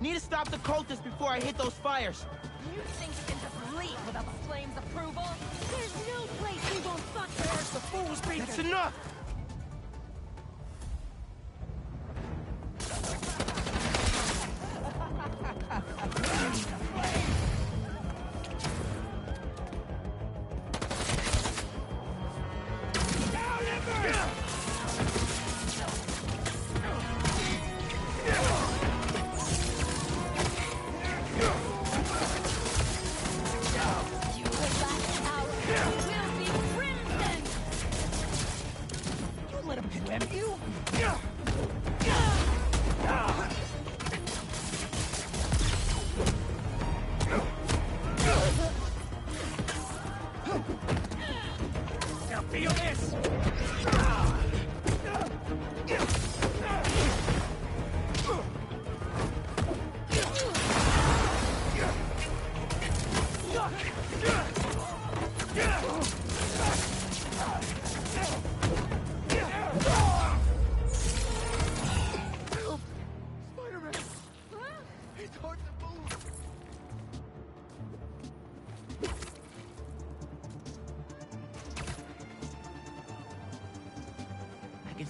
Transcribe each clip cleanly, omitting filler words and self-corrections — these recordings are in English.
Need to stop the cultists before I hit those fires. You think you can just leave without the flames' approval? There's no place we won't fuck. There's the fool's beacon. That's enough!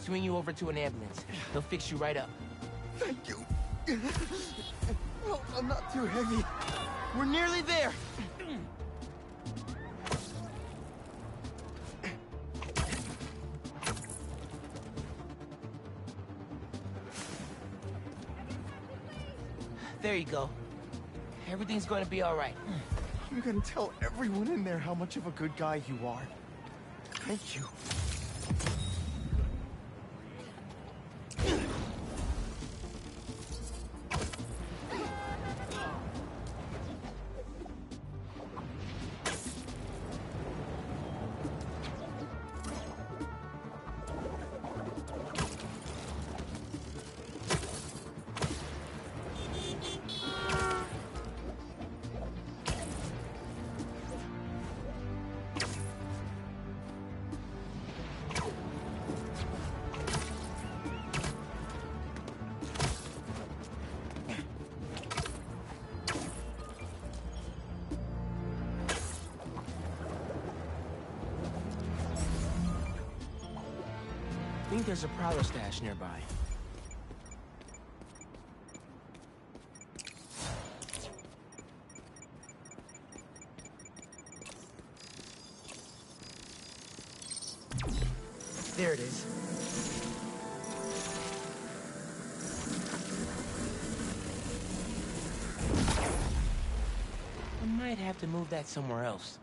Swing you over to an ambulance. They'll fix you right up. Thank you. Well, I'm not too heavy. We're nearly there. There you go. Everything's going to be all right. I'm gonna tell everyone in there how much of a good guy you are. Thank you. I think there's a Prowler stash nearby. There it is. I might have to move that somewhere else.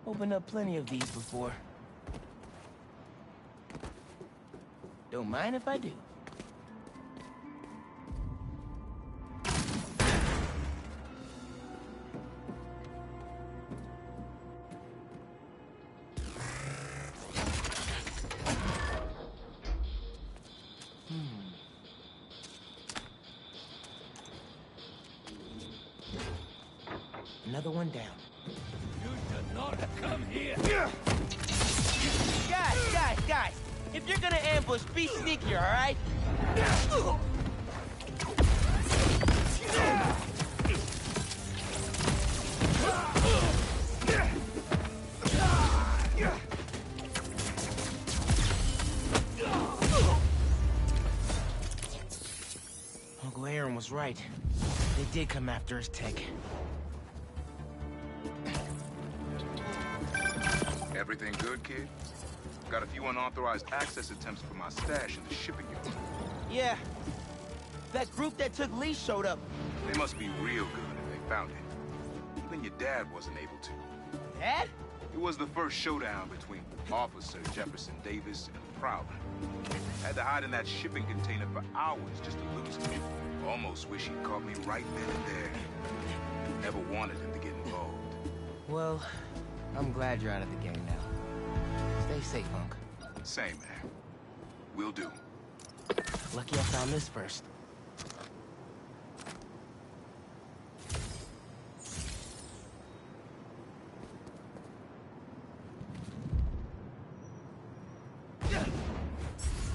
Opened up plenty of these before. Don't mind if I do. Another one down. You should not come here. Guys! If you're gonna ambush, be sneakier, all right? Uncle Aaron was right. They did come after us, Tech. Everything good, kid? Got a few unauthorized access attempts for my stash in the shipping yard. Yeah. That group that took Lee showed up. They must be real good if they found it. Even your dad wasn't able to. Dad? It was the first showdown between Officer Jefferson Davis and Prowler. Had to hide in that shipping container for hours just to lose him. Almost wish he'd caught me right then and there. Never wanted him to get involved. Well, I'm glad you're out of the game now. Stay safe, Hunk. Same, man. Will do. Lucky I found this first.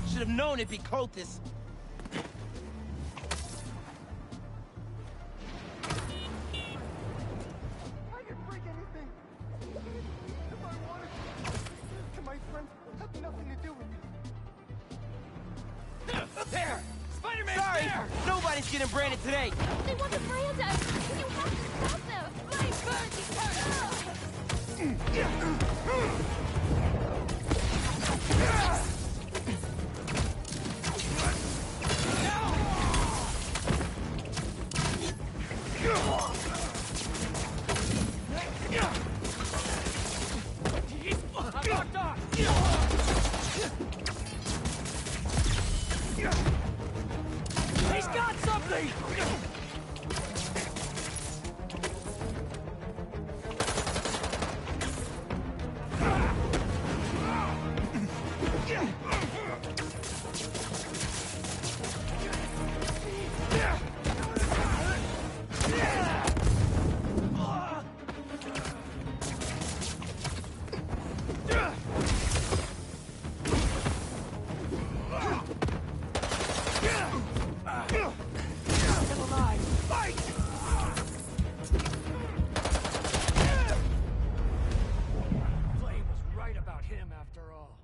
Should have known it'd be Cultists. I didn't break anything. If I wanted to, my friends have nothing to do with it. There! Spider-Man's Sorry, there! nobody's getting branded today. They want to brand us! You have to stop them! My I'm locked off! He's got something! Flame was right about him after all.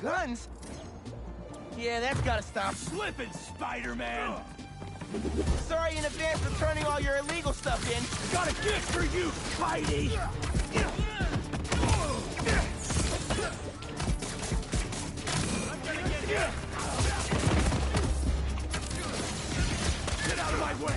Guns? Yeah, that's gotta stop. Slipping, Spider-Man! Sorry in advance for turning all your illegal stuff in. Got a gift for you, Spidey! Get out of my way!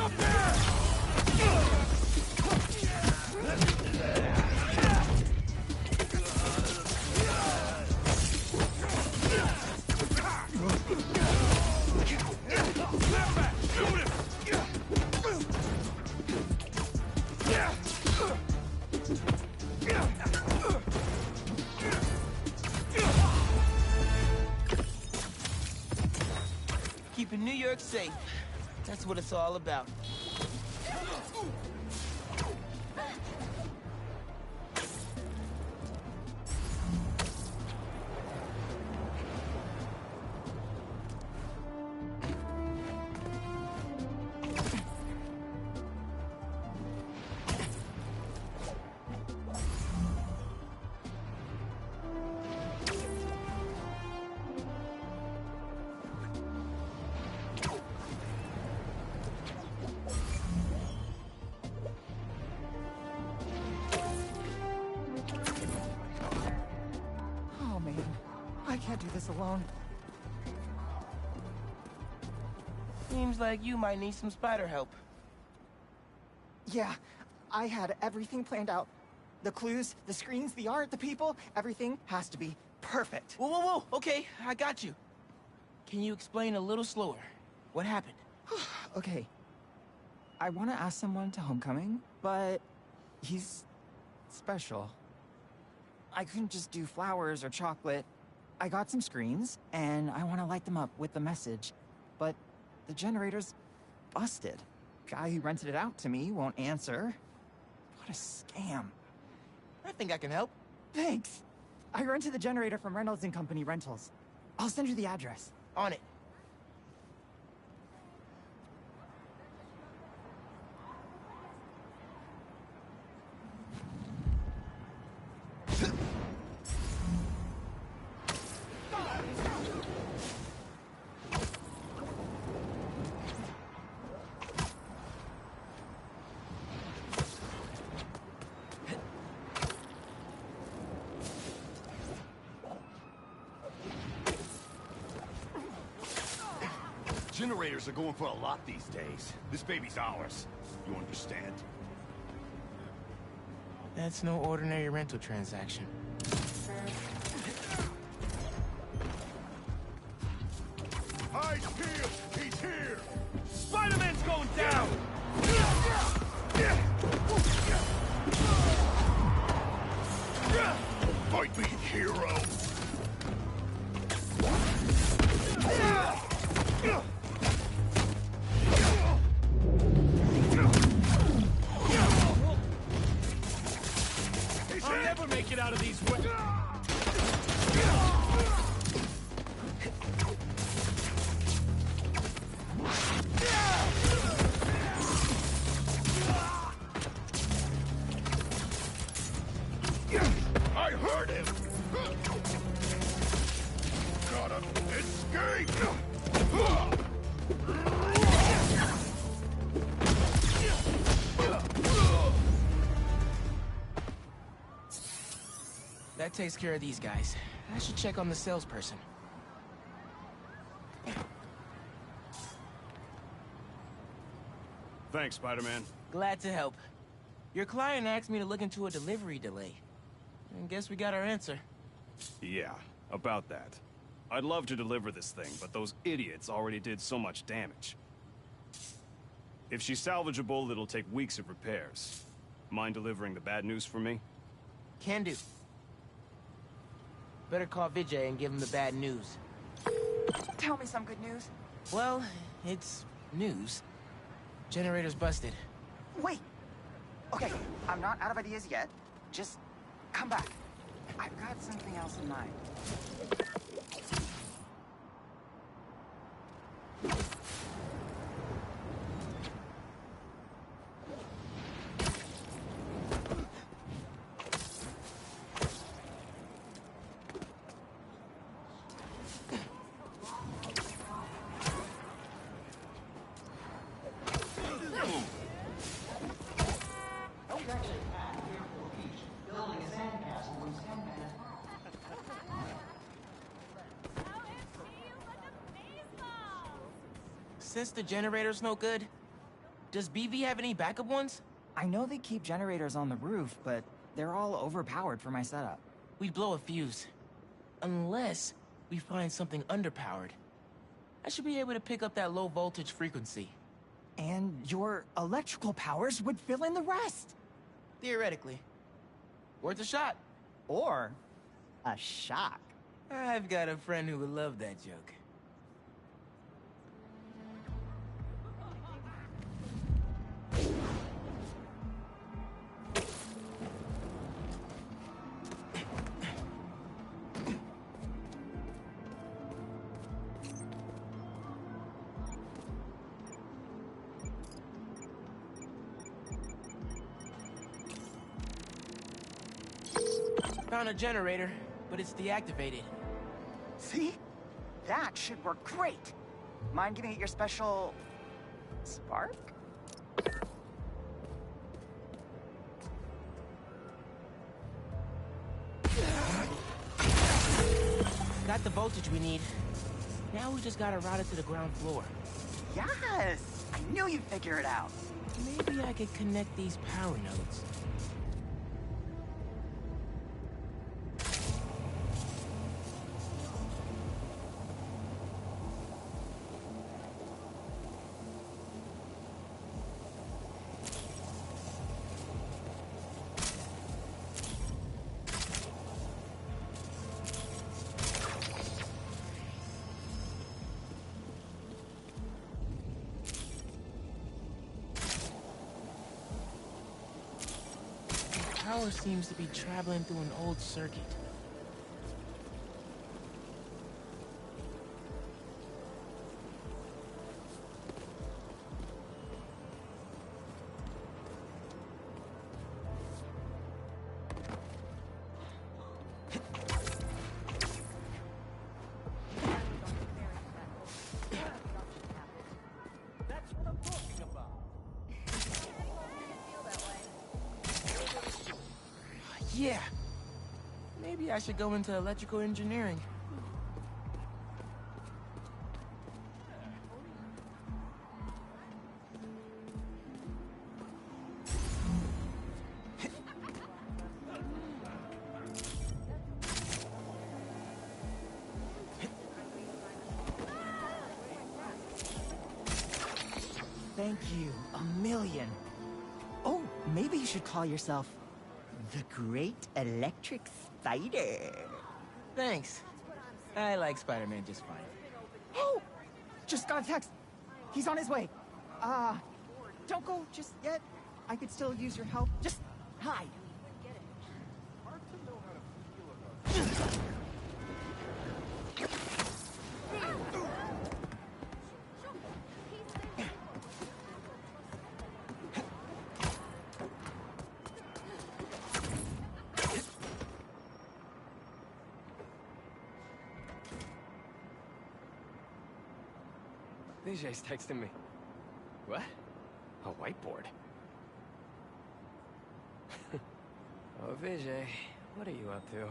Up there! York safe. That's what it's all about. Oh man, I can't do this alone. Seems like you might need some spider help. Yeah, I had everything planned out. The clues, the screens, the art, the people, everything has to be perfect. Whoa, whoa, whoa! Okay, I got you. Can you explain a little slower? What happened? Okay. I want to ask someone to homecoming, but he's special. I couldn't just do flowers or chocolate. I got some screens, and I want to light them up with the message. But the generator's busted. Guy who rented it out to me won't answer. What a scam. I think I can help. Thanks. I rented the generator from Reynolds and Company Rentals. I'll send you the address. On it. Generators are going for a lot these days. This baby's ours. You understand? That's no ordinary rental transaction. Eyes peeled! He's here! Spider-Man's going down! Fight me, hero! I'll never make it out of these way. I heard him! Gotta escape! That takes care of these guys. I should check on the salesperson. Thanks, Spider-Man. Glad to help. Your client asked me to look into a delivery delay. And guess we got our answer. Yeah, about that. I'd love to deliver this thing, but those idiots already did so much damage. If she's salvageable, it'll take weeks of repairs. Mind delivering the bad news for me? Can do. Better call Vijay and give him the bad news. Tell me some good news. Well, it's news. Generator's busted. Wait! Okay, I'm not out of ideas yet. Just come back. I've got something else in mind. Since the generator's no good, does BV have any backup ones? I know they keep generators on the roof, but they're all overpowered for my setup. We'd blow a fuse. Unless we find something underpowered. I should be able to pick up that low voltage frequency. And your electrical powers would fill in the rest. Theoretically. Worth a shot. Or a shock. I've got a friend who would love that joke. Found a generator, but it's deactivated. See? That should work great. Mind giving it your special... spark? Got the voltage we need. Now we just gotta route it to the ground floor. Yes! I knew you'd figure it out. Maybe I could connect these power nodes. Power seems to be traveling through an old circuit. Yeah. Maybe I should go into electrical engineering. Thank you a million. Oh, maybe you should call yourself the Great Electric Spider. Thanks. I like Spider-Man just fine. Oh! Just got a text. He's on his way. Don't go just yet. I could still use your help. Just hide. Vijay's texting me. What? A whiteboard? Oh, Vijay, what are you up to?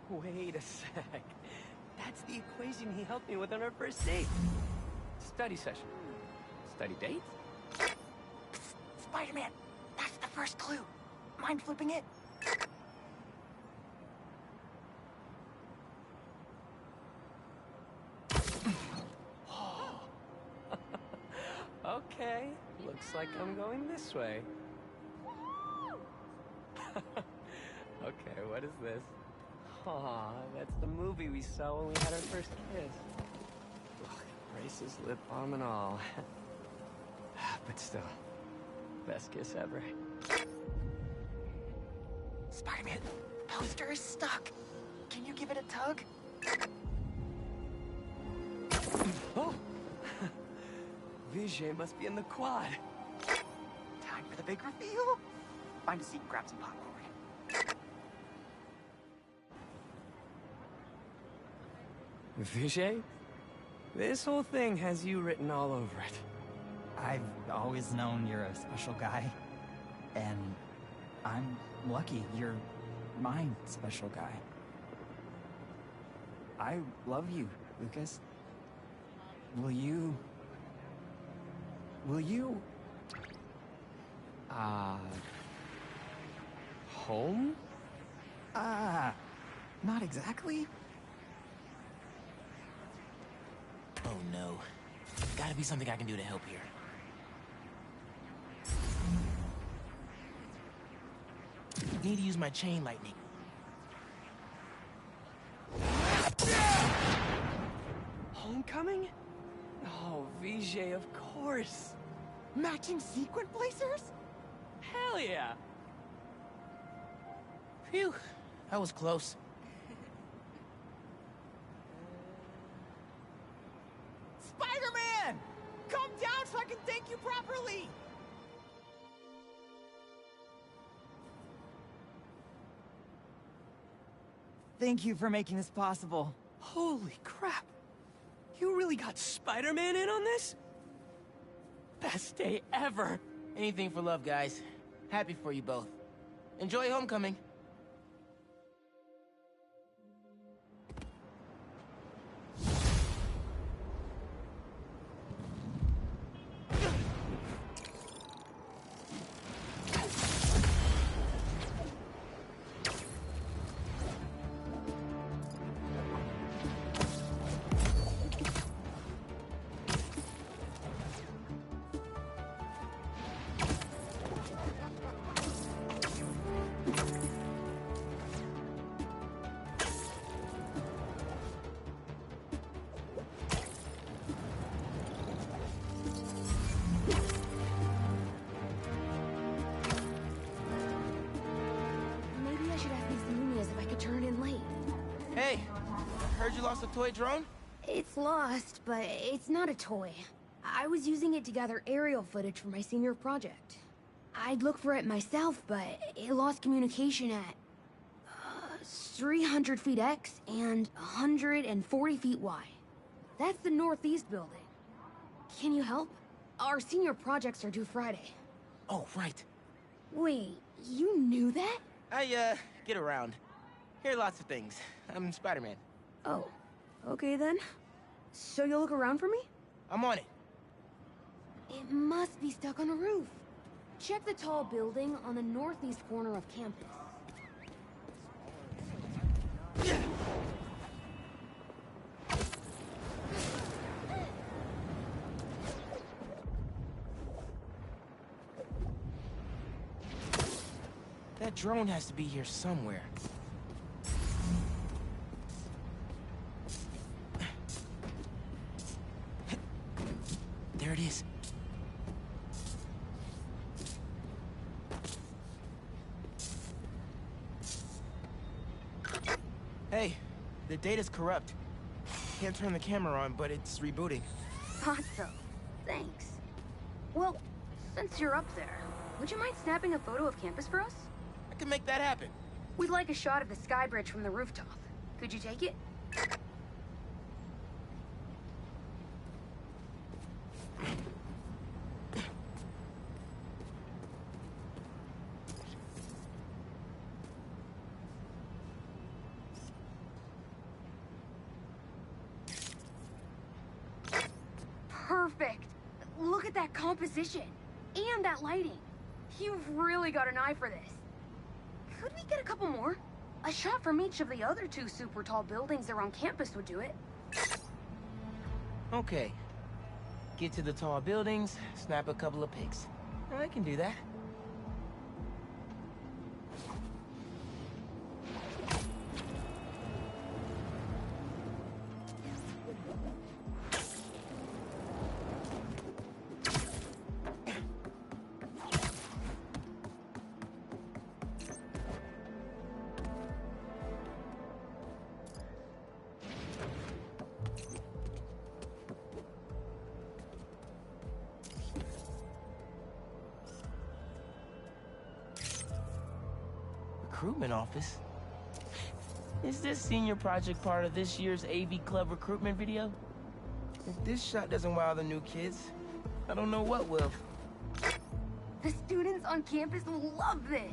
Wait a sec. That's the equation he helped me with on our first date. Study session. Study date? Spider-Man, that's the first clue. Mind flipping it? Okay, looks like I'm going this way. Okay, what is this? Aw, that's the movie we saw when we had our first kiss. Ugh, braces, lip balm and all. But still, best kiss ever. Spider-Man, poster is stuck. Can you give it a tug? Oh! Vijay must be in the quad. Time for the big reveal. Find a seat and grab some popcorn. Vijay? This whole thing has you written all over it. I've always known you're a special guy. And I'm lucky you're my special guy. I love you, Lucas. Will you... Home? Not exactly. Oh no. Gotta be something I can do to help here. Need to use my chain lightning. Homecoming? Oh, Vijay, of course. Matching sequin placers? Hell yeah. Phew. That was close. Totally! Thank you for making this possible. Holy crap! You really got Spider-Man in on this? Best day ever! Anything for love, guys. Happy for you both. Enjoy homecoming. Maybe I should ask these Nunez if I could turn it in late. Hey, heard you lost a toy drone? It's lost, but it's not a toy. I was using it to gather aerial footage for my senior project. I'd look for it myself, but it lost communication at 300 feet X and 140 feet Y. That's the Northeast building. Can you help? Our senior projects are due Friday. Oh, right. Wait, you knew that? I, get around. Hear lots of things. I'm Spider-Man. Oh, okay then. So you'll look around for me? I'm on it. It must be stuck on a roof. Check the tall building on the northeast corner of campus. That drone has to be here somewhere. There it is. Hey, the data's corrupt. Can't turn the camera on, but it's rebooting. Thought so. Thanks. Well, since you're up there, would you mind snapping a photo of campus for us? I can make that happen. We'd like a shot of the sky bridge from the rooftop. Could you take it? Perfect. Look at that composition. And that lighting. You've really got an eye for this. Could we get a couple more? A shot from each of the other two super tall buildings around campus would do it. Okay. Get to the tall buildings, snap a couple of pics. I can do that. Recruitment office? Is this senior project part of this year's AV Club recruitment video? If this shot doesn't wow the new kids, I don't know what will. The students on campus will love this.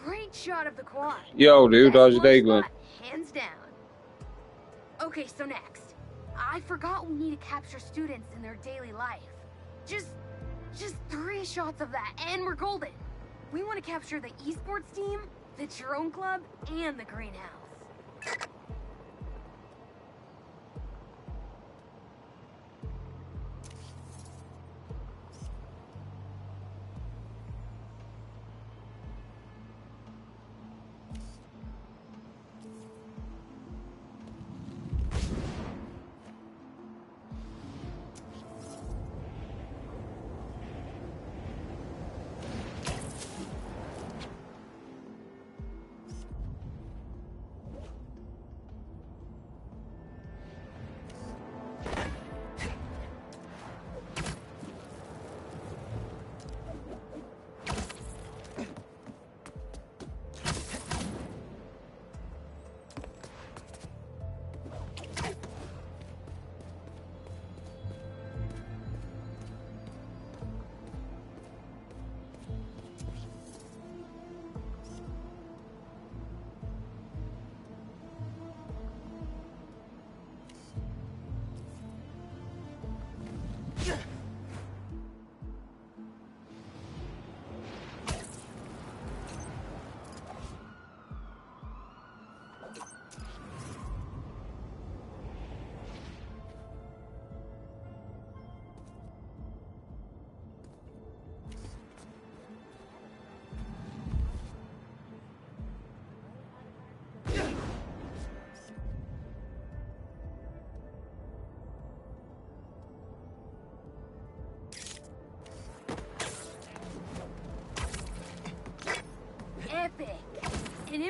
Great shot of the quad. Yo, dude, Best how's your day one going? spot, hands down. Okay, so next. I forgot we need to capture students in their daily life. Just 3 shots of that, and we're golden. We want to capture the esports team, the drone club, and the greenhouse.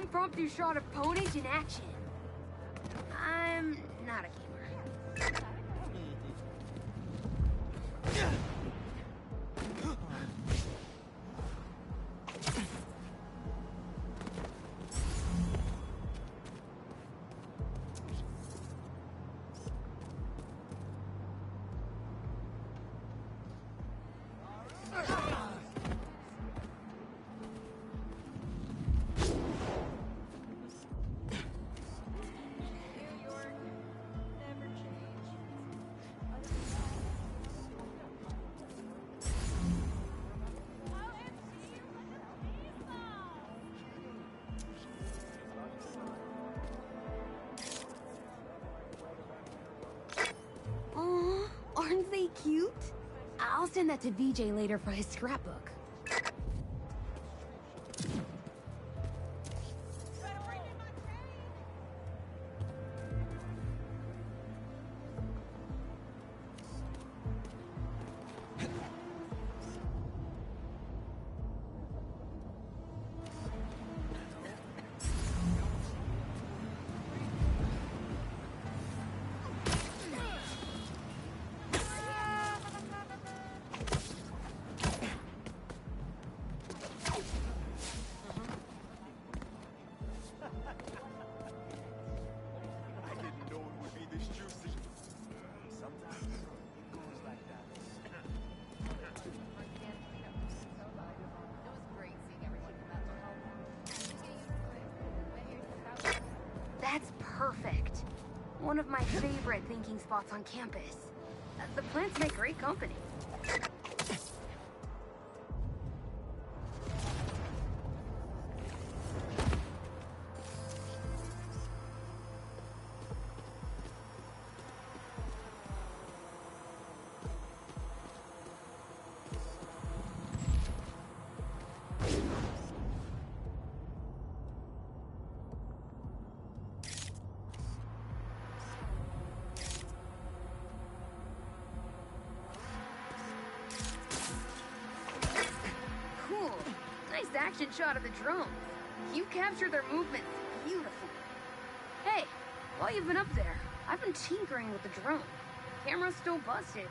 impromptu shot of Ponage in action. I'm not a gamer. Aw, aren't they cute? I'll send that to VJ later for his scrapbook. I didn't know it would be this juicy. Sometimes it goes like that. That's perfect. One of my favorite thinking spots on campus. The plants make great company. Cool. Nice action shot of the drones. You captured their movements beautifully. Hey, while you've been up there, I've been tinkering with the drone. Camera's still busted,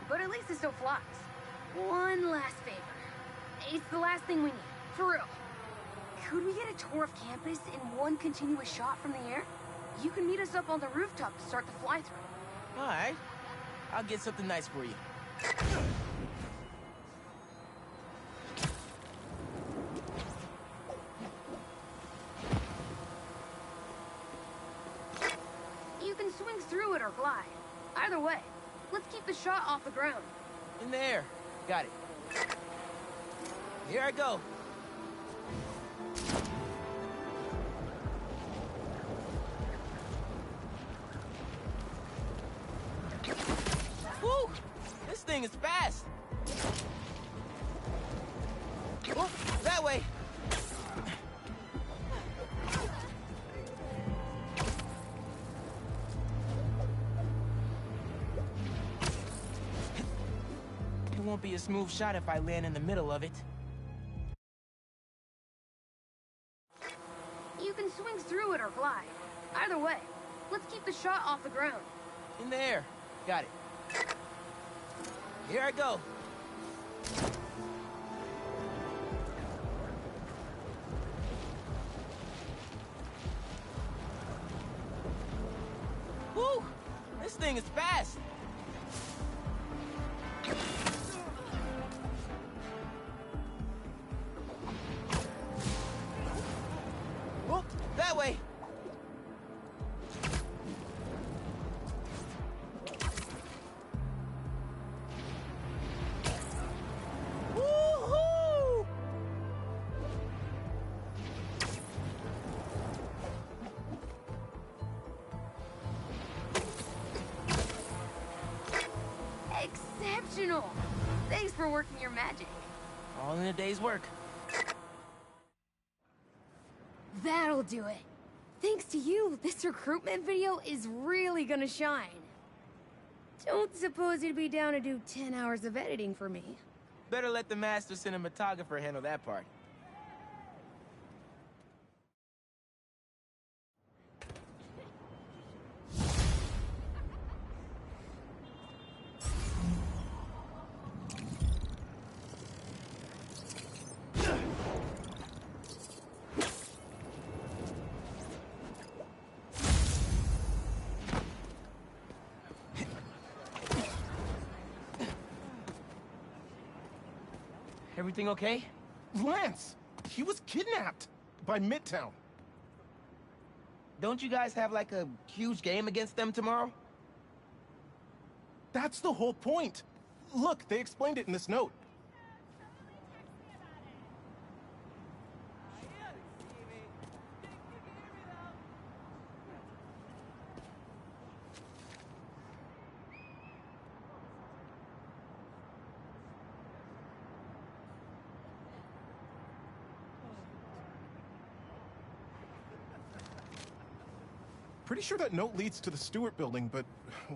but at least it still flies. One last favor. It's the last thing we need, for real. Could we get a tour of campus in one continuous shot from the air? You can meet us up on the rooftop to start the fly-through. All right. I'll get something nice for you. You can swing through it or glide. Either way, let's keep the shot off the ground. In the air. Got it. Here I go. Woo! This thing is fast. Oh, that way. It won't be a smooth shot if I land in the middle of it. You can swing through it or glide. Either way, let's keep the shot off the ground. In the air. Got it. Here I go. Woo! This thing is fast. Oh, that way. Woohoo! Exceptional! Thanks for working your magic. All in a day's work. That'll do it. Thanks to you, this recruitment video is really gonna shine. Don't suppose you'd be down to do 10 hours of editing for me. Better let the master cinematographer handle that part. Everything okay? Lance! He was kidnapped by Midtown. Don't you guys have like a huge game against them tomorrow? That's the whole point. Look, they explained it in this note. Pretty sure that note leads to the Stewart building, but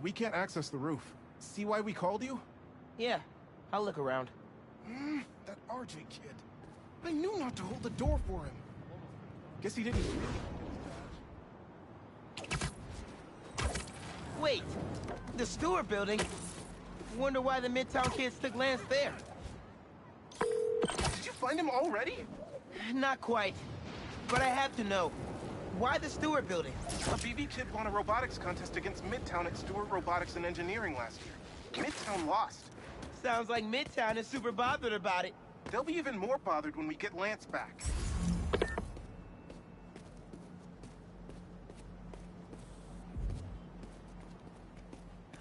we can't access the roof. See why we called you? Yeah, I'll look around. That RJ kid. I knew not to hold the door for him. Guess he didn't. Wait, the Stewart building? Wonder why the Midtown kids took Lance there. Did you find him already? Not quite, but I have to know. Why the Stewart building? A BB kid won a robotics contest against Midtown at Stewart Robotics and Engineering last year. Midtown lost. Sounds like Midtown is super bothered about it. They'll be even more bothered when we get Lance back.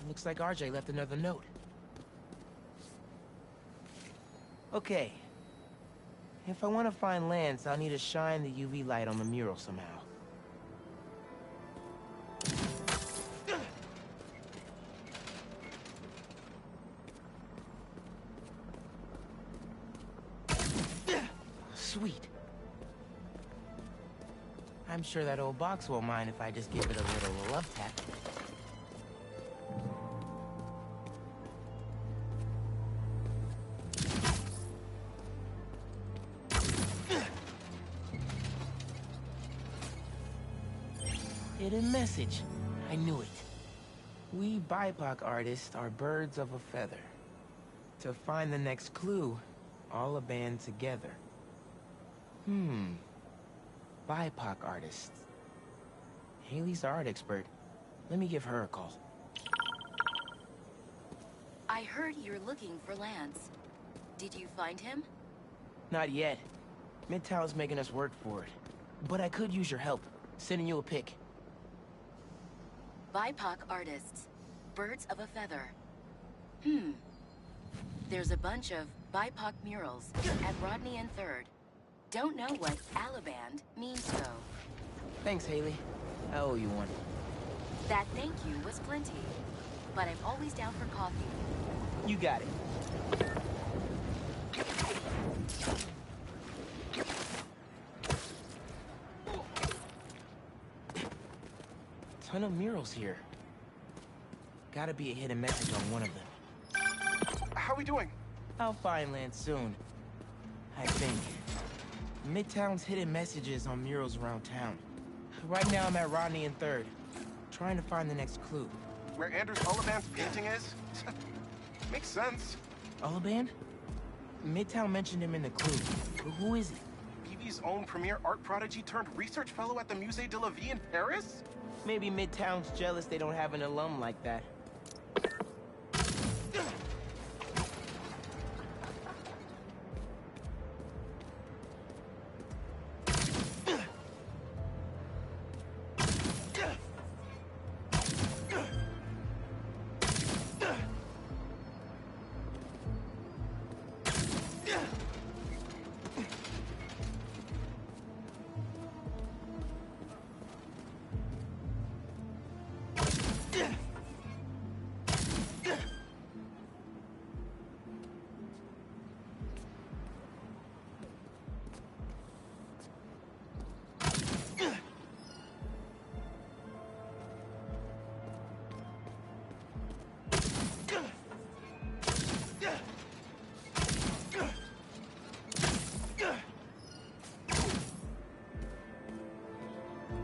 Looks like RJ left another note. Okay. If I want to find Lance, I'll need to shine the UV light on the mural somehow. Sweet. I'm sure that old box won't mind if I just give it a little love tap. Hidden message. I knew it. We BIPOC artists are birds of a feather. To find the next clue, all a band together. BIPOC artists. Haley's the art expert. Let me give her a call. I heard you're looking for Lance. Did you find him? Not yet. Midtown's making us work for it. But I could use your help. Sending you a pic. BIPOC artists. Birds of a feather. There's a bunch of BIPOC murals at Rodney and 3rd. Don't know what Alaband means, though. Thanks, Haley. I owe you one. That thank you was plenty. But I'm always down for coffee. You got it. Ton of murals here. Gotta be a hidden message on one of them. How are we doing? I'll find Lance soon. I think. Midtown's hidden messages on murals around town. Right now I'm at Rodney and 3rd, trying to find the next clue. Where Anders Ullaband's painting is? Makes sense. Ullaband? Midtown mentioned him in the clue. But who is he? BB's own premier art prodigy turned research fellow at the Musée de la Vie in Paris? Maybe Midtown's jealous they don't have an alum like that.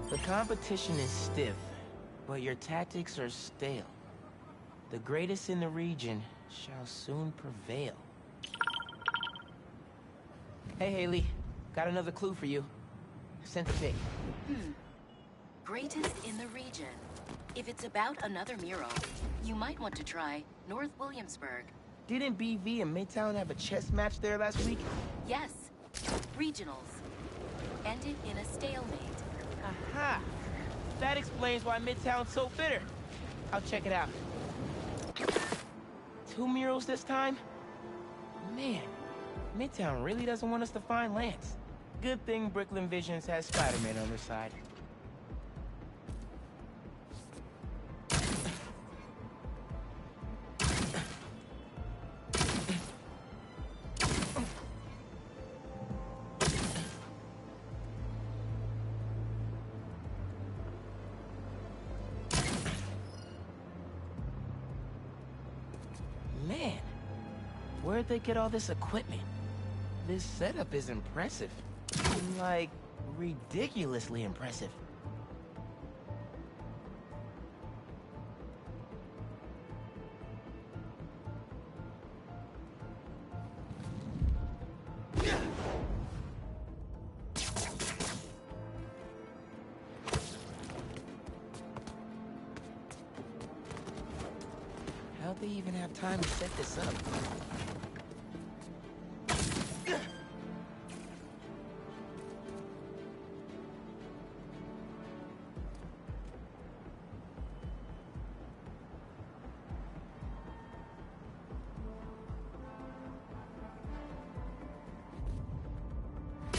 The competition is stiff, but your tactics are stale. The greatest in the region shall soon prevail. Hey, Haley. Got another clue for you. Sent a pic. Greatest in the region. If it's about another mural, you might want to try North Williamsburg. Didn't BV and Midtown have a chess match there last week? Yes. Regionals. Ended in a stalemate. Aha! That explains why Midtown's so bitter. I'll check it out. 2 murals this time? Man, Midtown really doesn't want us to find Lance. Good thing Brooklyn Visions has Spider-Man on their side. Man, where'd they get all this equipment? This setup is impressive. Like, ridiculously impressive. How'd they even have time to set this up?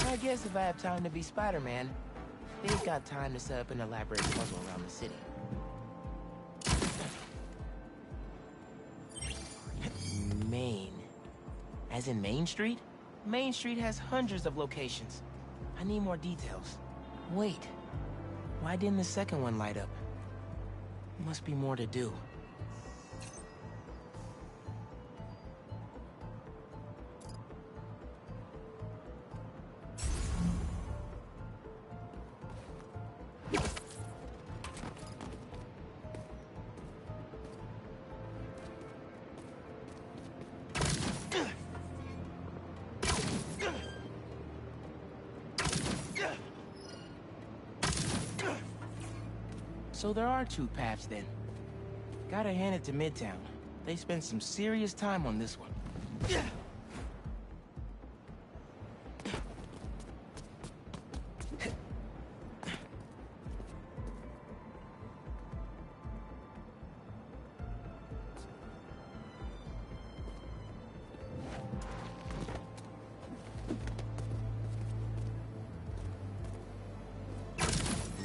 I guess if I have time to be Spider-Man, they've got time to set up an elaborate puzzle around the city. Main. As in Main Street? Main Street has hundreds of locations. I need more details. Wait. Why didn't the second one light up? Must be more to do. So there are 2 paths then. Gotta hand it to Midtown. They spent some serious time on this one.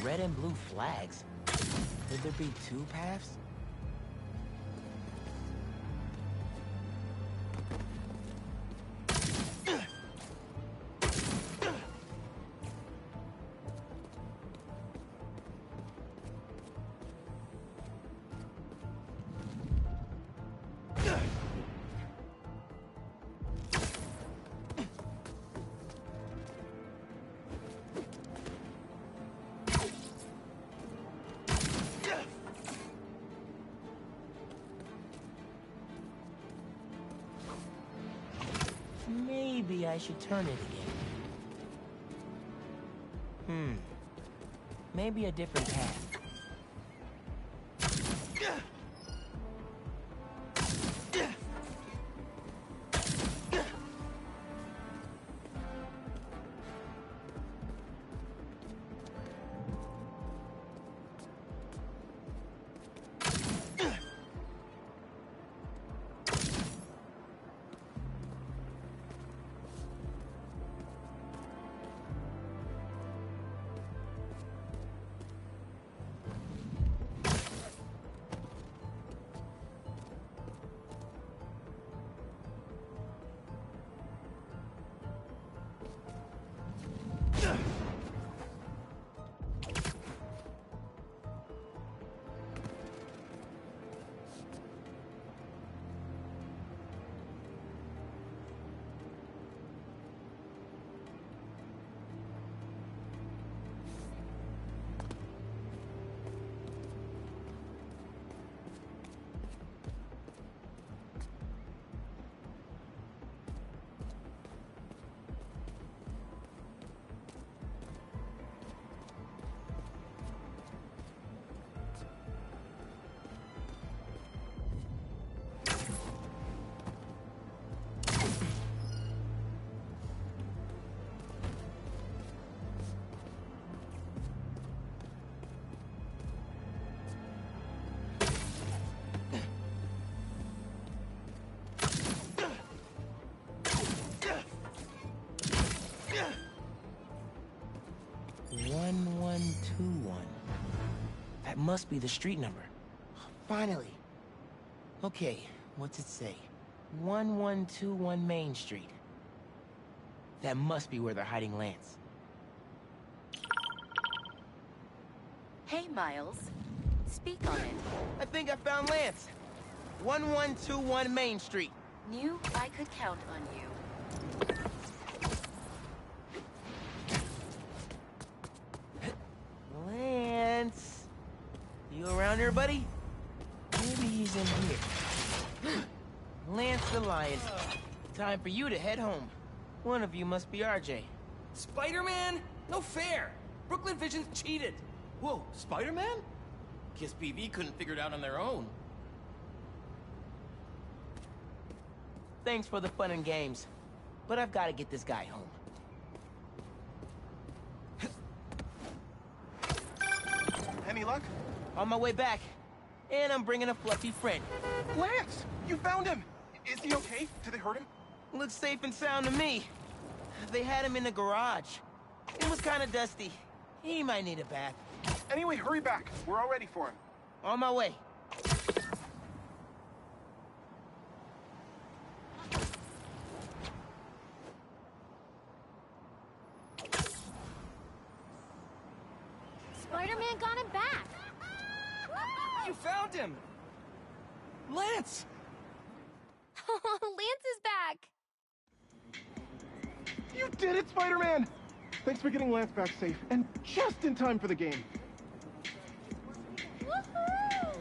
Red and blue flags? Could there be 2 paths? Maybe I should turn it again. Maybe a different path. 1121. That must be the street number. Finally. Okay, what's it say? 1121 Main Street. That must be where they're hiding Lance. Hey, Miles. Speak on it. I think I found Lance. 1121 Main Street. Knew I could count on you. Lance. You around here, buddy? Maybe he's in here. Lance the Lion. Time for you to head home. One of you must be RJ. Spider-Man? No fair! Brooklyn Vision's cheated! Whoa, Spider-Man? Guess PV couldn't figure it out on their own. Thanks for the fun and games, but I've got to get this guy home. Any luck? On my way back, and I'm bringing a fluffy friend. Lance! You found him! Is he okay? Did they hurt him? Looks safe and sound to me. They had him in the garage. It was kind of dusty. He might need a bath. Anyway, hurry back. We're all ready for him. On my way. Spider-Man got him back! You found him! Lance! Lance is back! You did it, Spider-Man! Thanks for getting Lance back safe, and just in time for the game. Woohoo!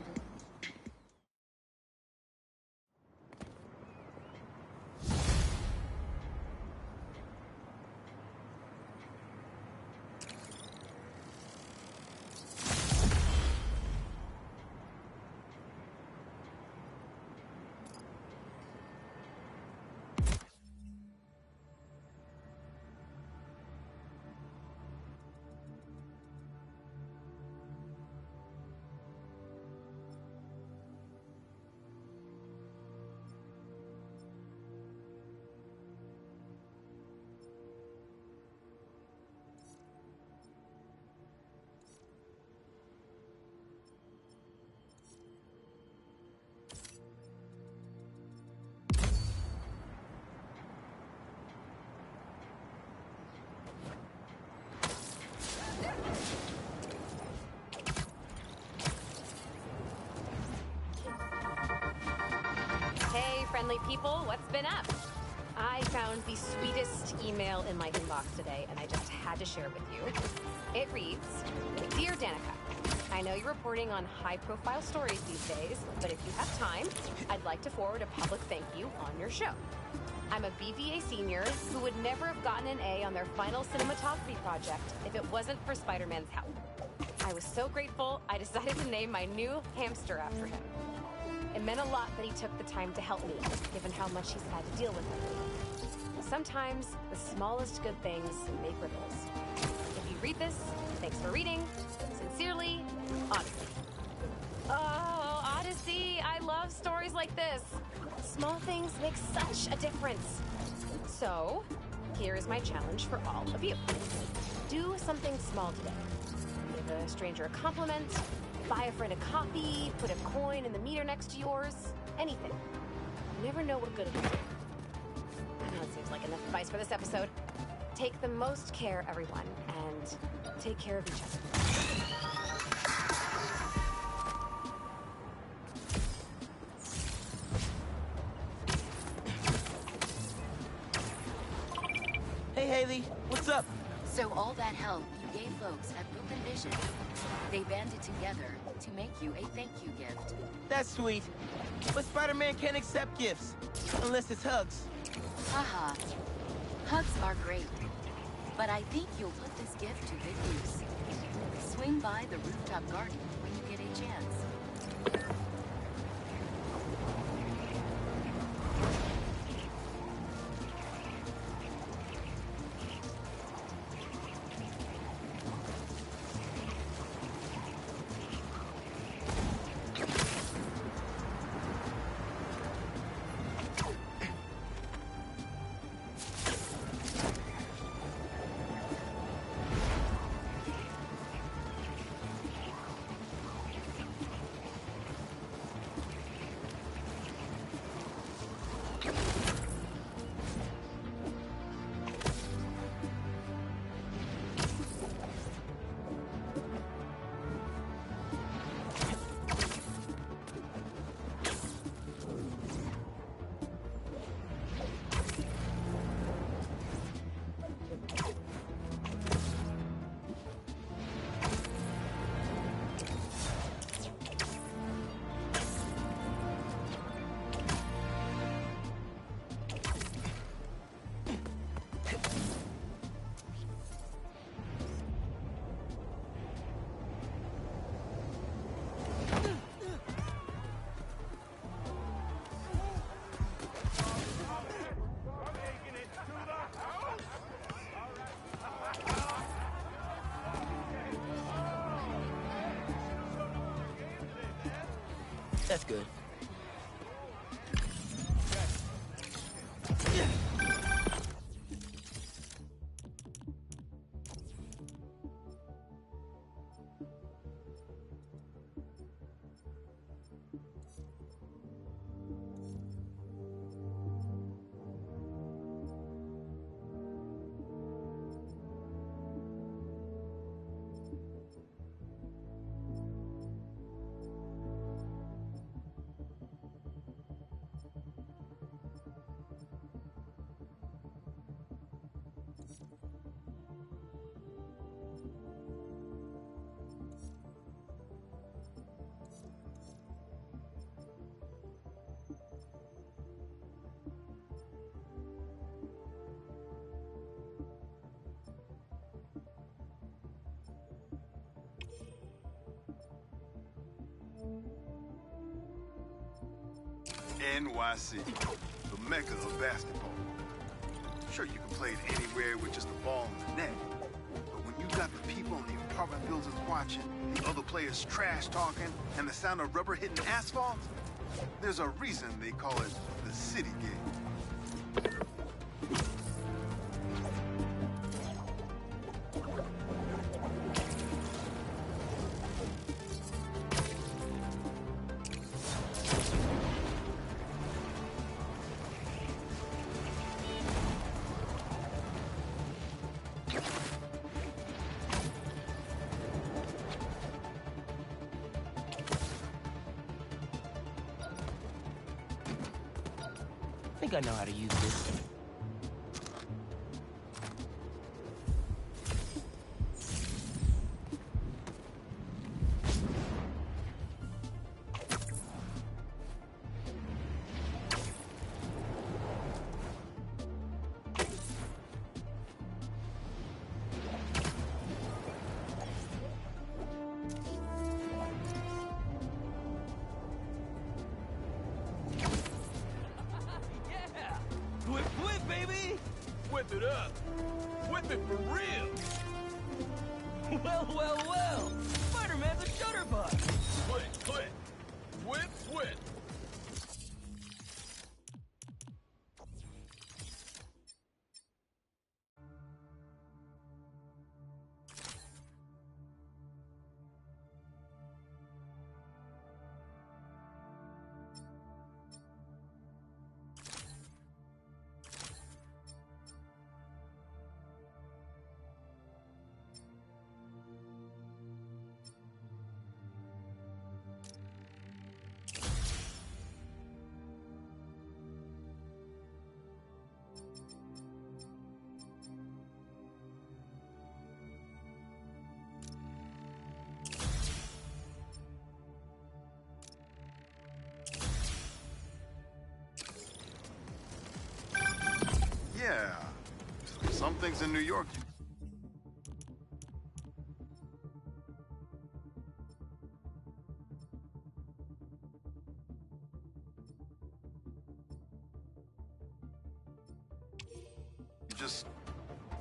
Hey, friendly people, what's been up? I found the sweetest email in my inbox today, and I just had to share it with you. It reads, Dear Danica, I know you're reporting on high-profile stories these days, but if you have time, I'd like to forward a public thank you on your show. I'm a BVA senior who would never have gotten an A on their final cinematography project if it wasn't for Spider-Man's help. I was so grateful, I decided to name my new hamster after him. It meant a lot that he took the time to help me, given how much he's had to deal with lately. Sometimes, the smallest good things make ripples. If you read this, thanks for reading. Sincerely, Odyssey. Oh, Odyssey! I love stories like this. Small things make such a difference. So, here is my challenge for all of you. Do something small today. Give a stranger a compliment, buy a friend a coffee, put a coin in the meter next to yours, anything. You never know what good it will do. I know it seems like enough advice for this episode. Take the most care, everyone, and take care of each other. Hey, Haley, what's up? So all that help you gave folks at Brooklyn Vision, they banded together to make you a thank you gift. That's sweet. But Spider-Man can't accept gifts, unless it's hugs. Haha. Hugs are great, but I think you'll put this gift to good use. Swing by the rooftop garden when you get a chance. That's good. NYC, the mecca of basketball. Sure, you can play it anywhere with just a ball in the net, but when you got the people in the apartment buildings watching, the other players trash talking, and the sound of rubber hitting asphalt, there's a reason they call it the city game. I think I know how to use this. Whip it up. Whip it for real. Well, well, well. Spider-Man's a shutterbug. Whip. Whip. Yeah, some things in New York. You just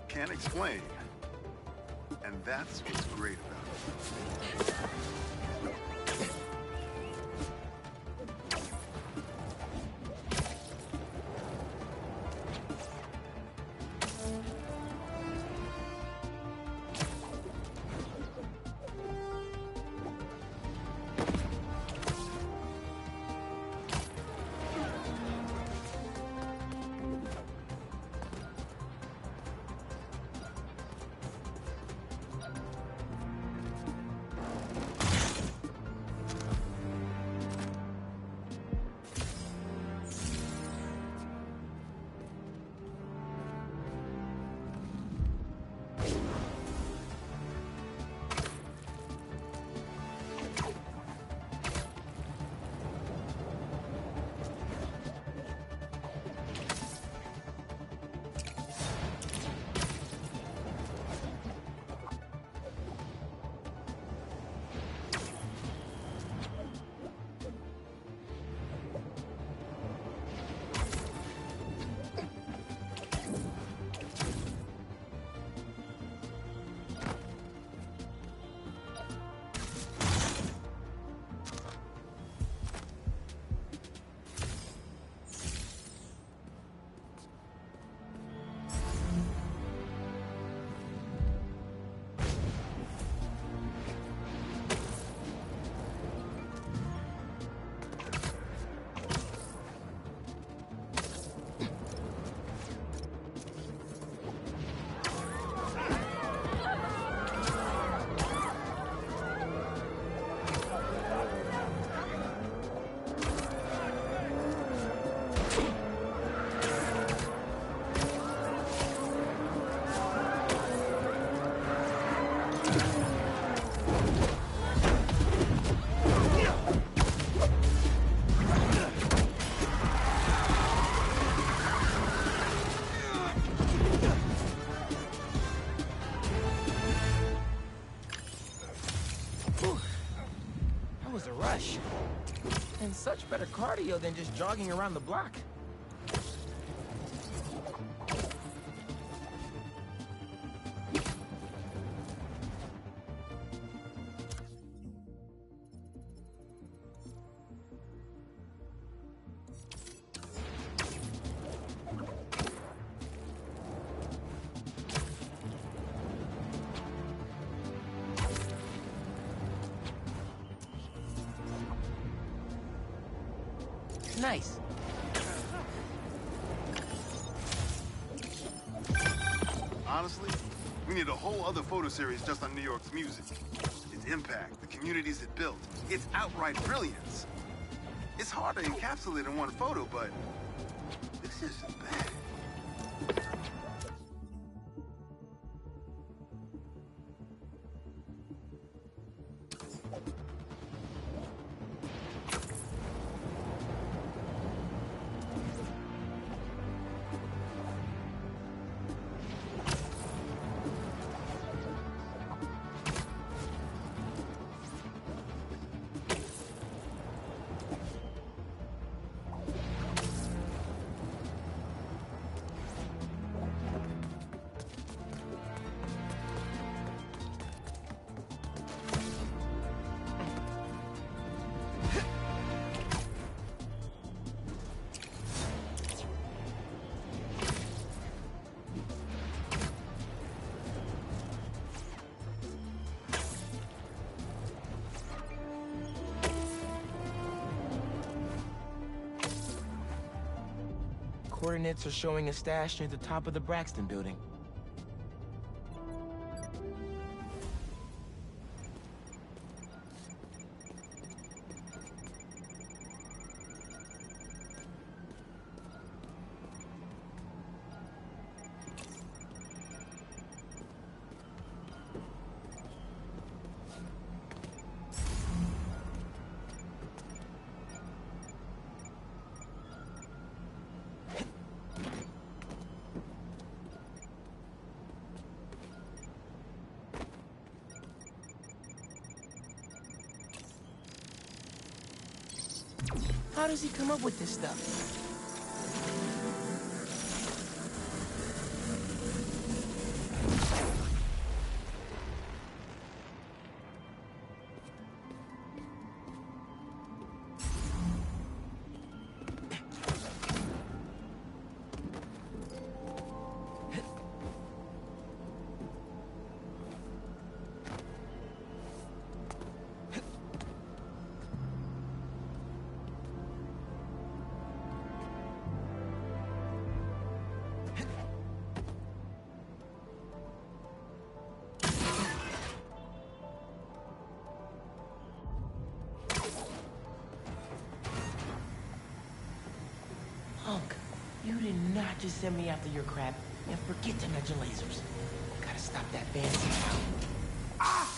can't explain. And that's what's great about it. And such better cardio than just jogging around the block. Nice. Honestly, we need a whole other photo series just on New York's music. Its impact, the communities it built, its outright brilliance. It's hard to encapsulate in one photo, but this isn't bad. Coordinates are showing a stash near the top of the Braxton building. How does he come up with this stuff? Hunk, you did not just send me after your crap and forget to nudge your lasers. Gotta stop that fancy now. Ah!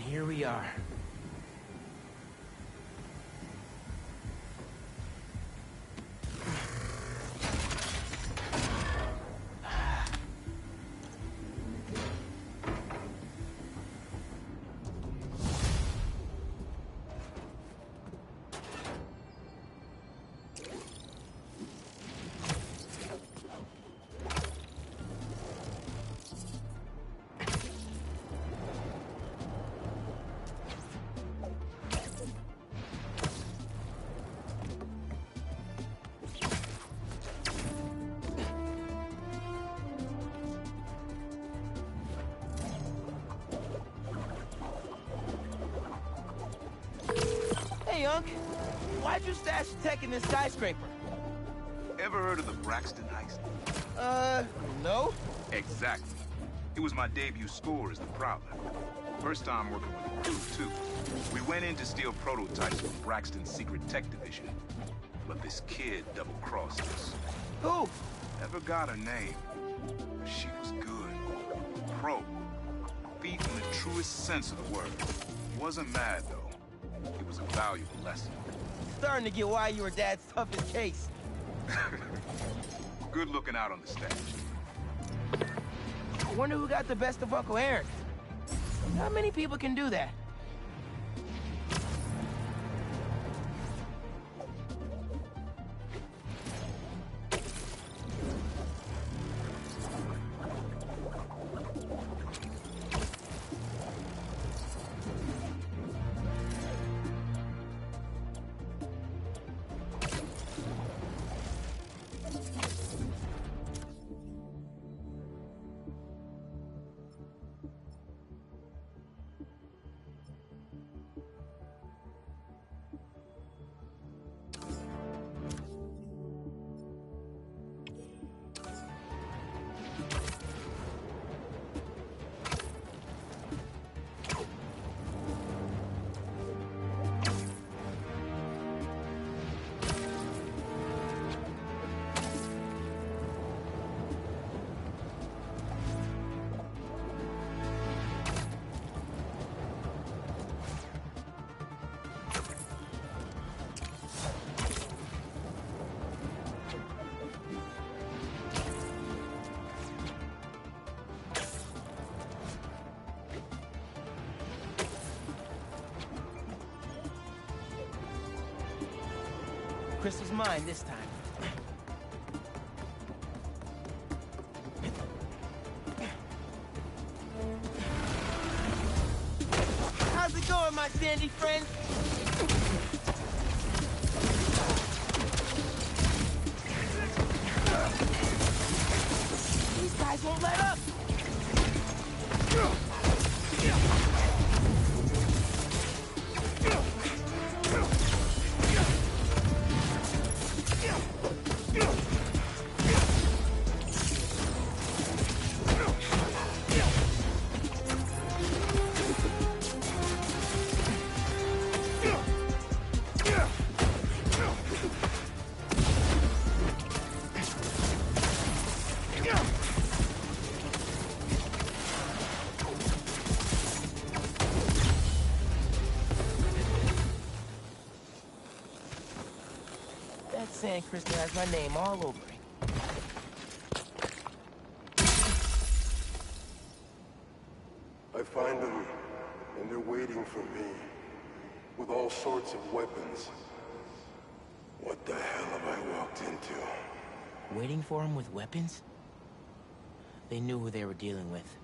Here we are. Hey, Unc. Why'd you stash tech in this skyscraper? Ever heard of the Braxton heist? No? Exactly. It was my debut score as the Prowler. First time working with the crew, too. We went in to steal prototypes from Braxton's secret tech division. But this kid double-crossed us. Who? Never got her name. But she was good. Pro. Thief in the truest sense of the word. Wasn't mad, though. It was a valuable lesson. Starting to get why you were Dad's toughest case. Good looking out on the stage. I wonder who got the best of Uncle Aaron. Not many people can do that. Crystal's mine this time. How's it going, my sandy friend? These guys won't let up! That sand crystal has my name all over it. I find them, and they're waiting for me, with all sorts of weapons. What the hell have I walked into? Waiting for him with weapons? They knew who they were dealing with.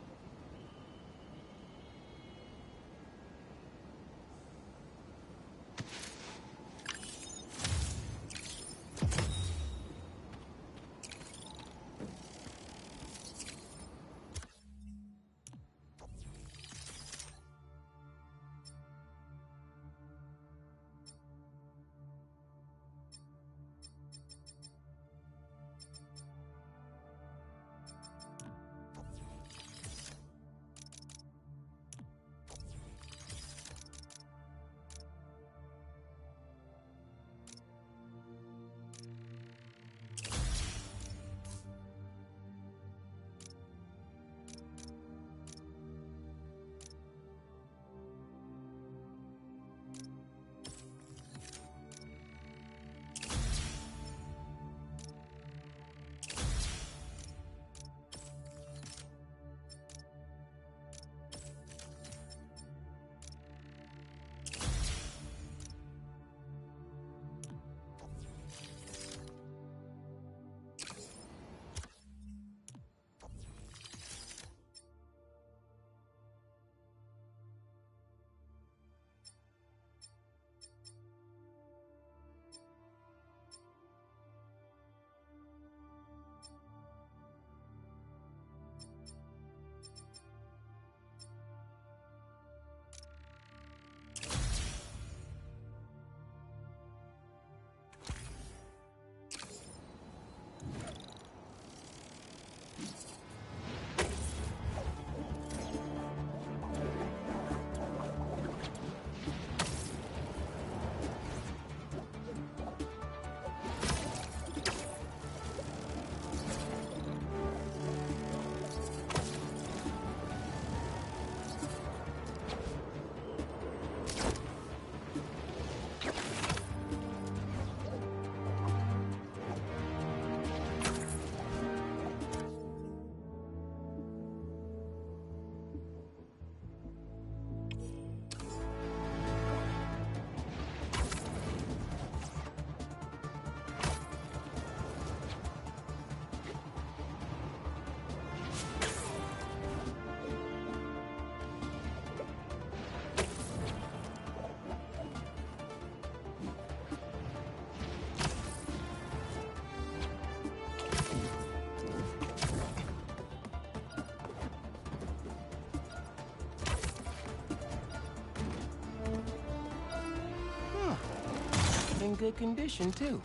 in good condition, too.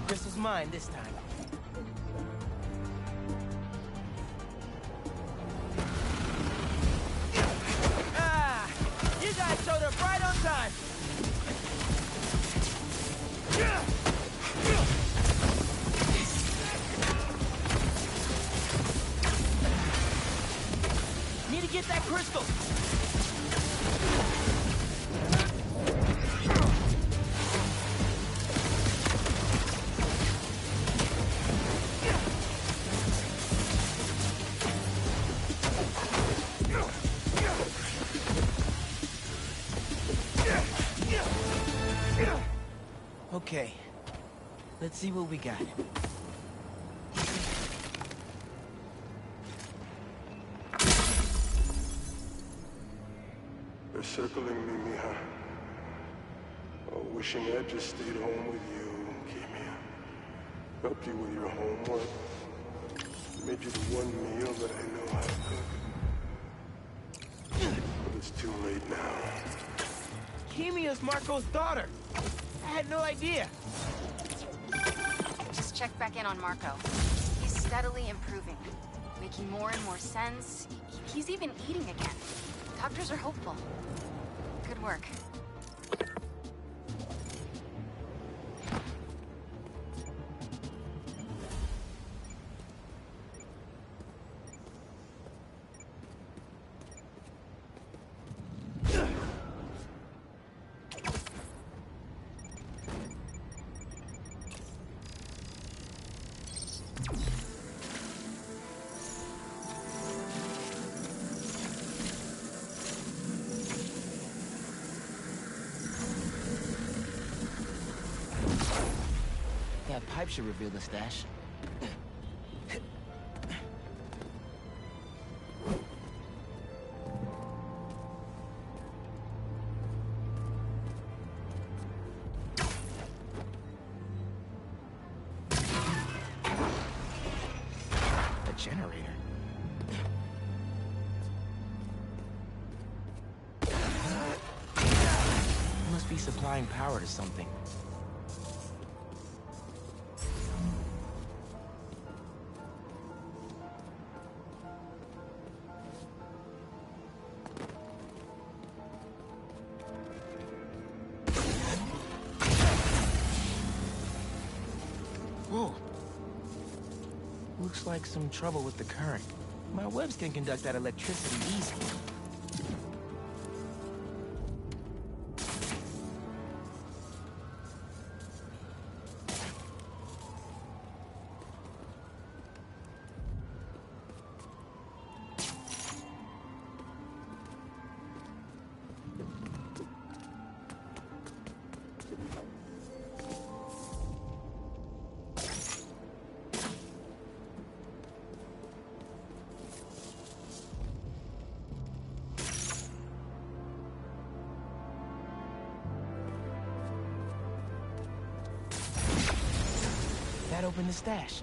Crystal's mine this time. Ah! You guys showed up right on time! Need to get that crystal! Okay, let's see what we got. They're circling me, Mija. Oh, wishing I'd just stayed home with you, Kimia. Helped you with your homework. Made you the one meal that I know how to cook. But it's too late now. Kimia's Marco's daughter. I had no idea. Just checked back in on Marco. He's steadily improving, making more and more sense. He's even eating again. Doctors are hopeful. Good work. That pipe should reveal the stash. A generator. Must be supplying power to something. Whoa. Looks like some trouble with the current. My webs can conduct that electricity easily. That opened the stash.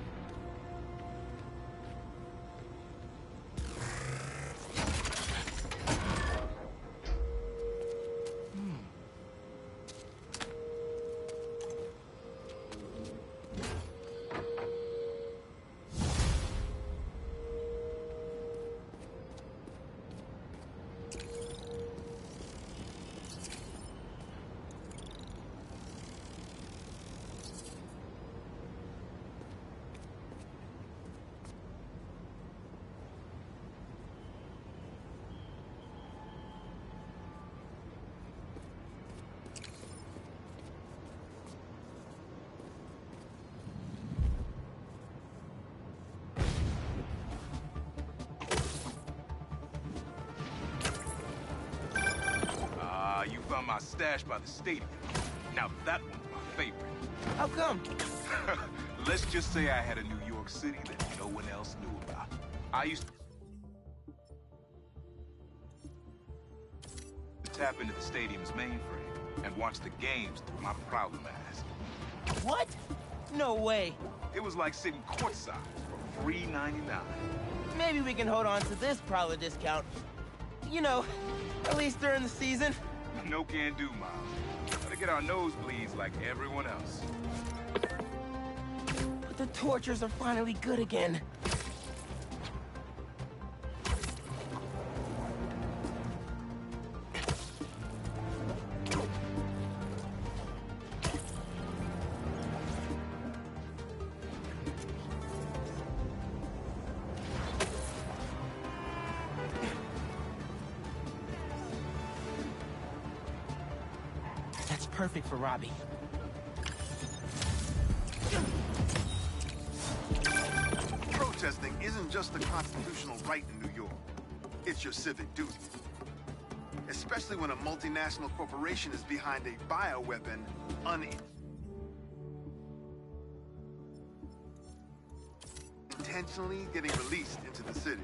You found my stash by the stadium. Now that one's my favorite. How come? Let's just say I had a New York City that no one else knew about. I used to tap into the stadium's mainframe. and watch the games through my Prowler mask. What? No way. It was like sitting courtside for $3.99. Maybe we can hold on to this Prowler discount. You know, at least during the season. No can do, Miles. Gotta get our nosebleeds like everyone else. But the tortures are finally good again. That's perfect for Robbie. Protesting isn't just a constitutional right in New York. It's your civic duty. Especially when a multinational corporation is behind a bioweapon intentionally getting released into the city.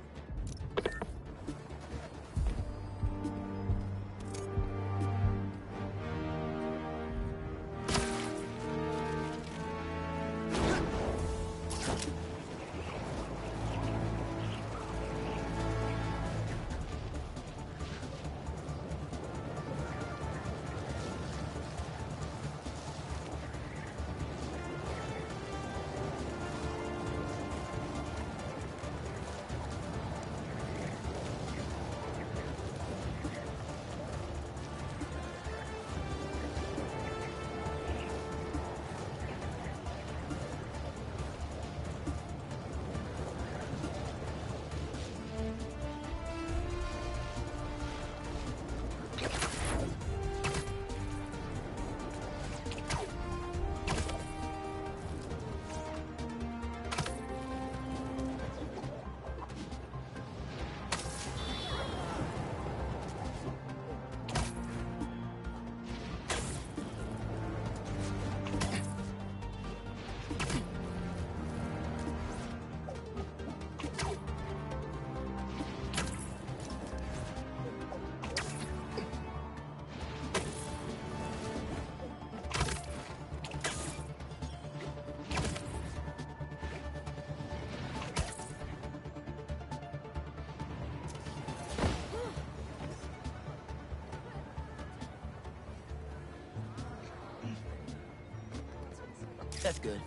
That's good.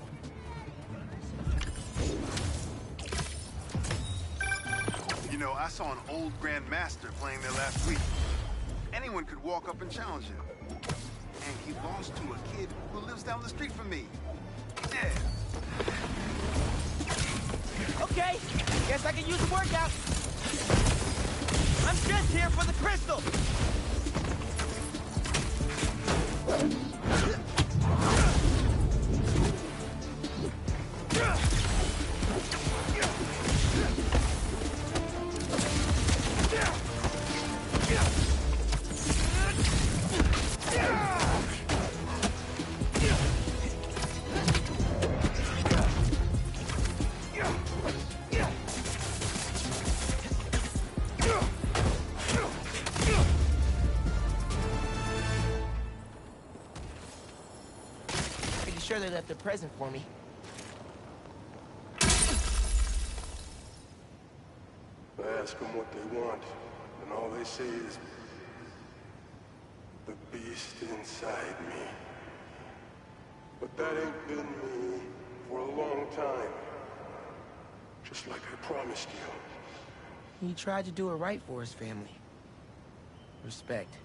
You know, I saw an old Grand Master playing there last week. Anyone could walk up and challenge him. And he lost to a kid who lives down the street from me. Yeah. Okay, guess I can use a workout. I'm just here for the crystal. Sure they left a present for me. I ask them what they want, and all they say is, the beast inside me. But that ain't been me for a long time. Just like I promised you. He tried to do it right for his family. Respect.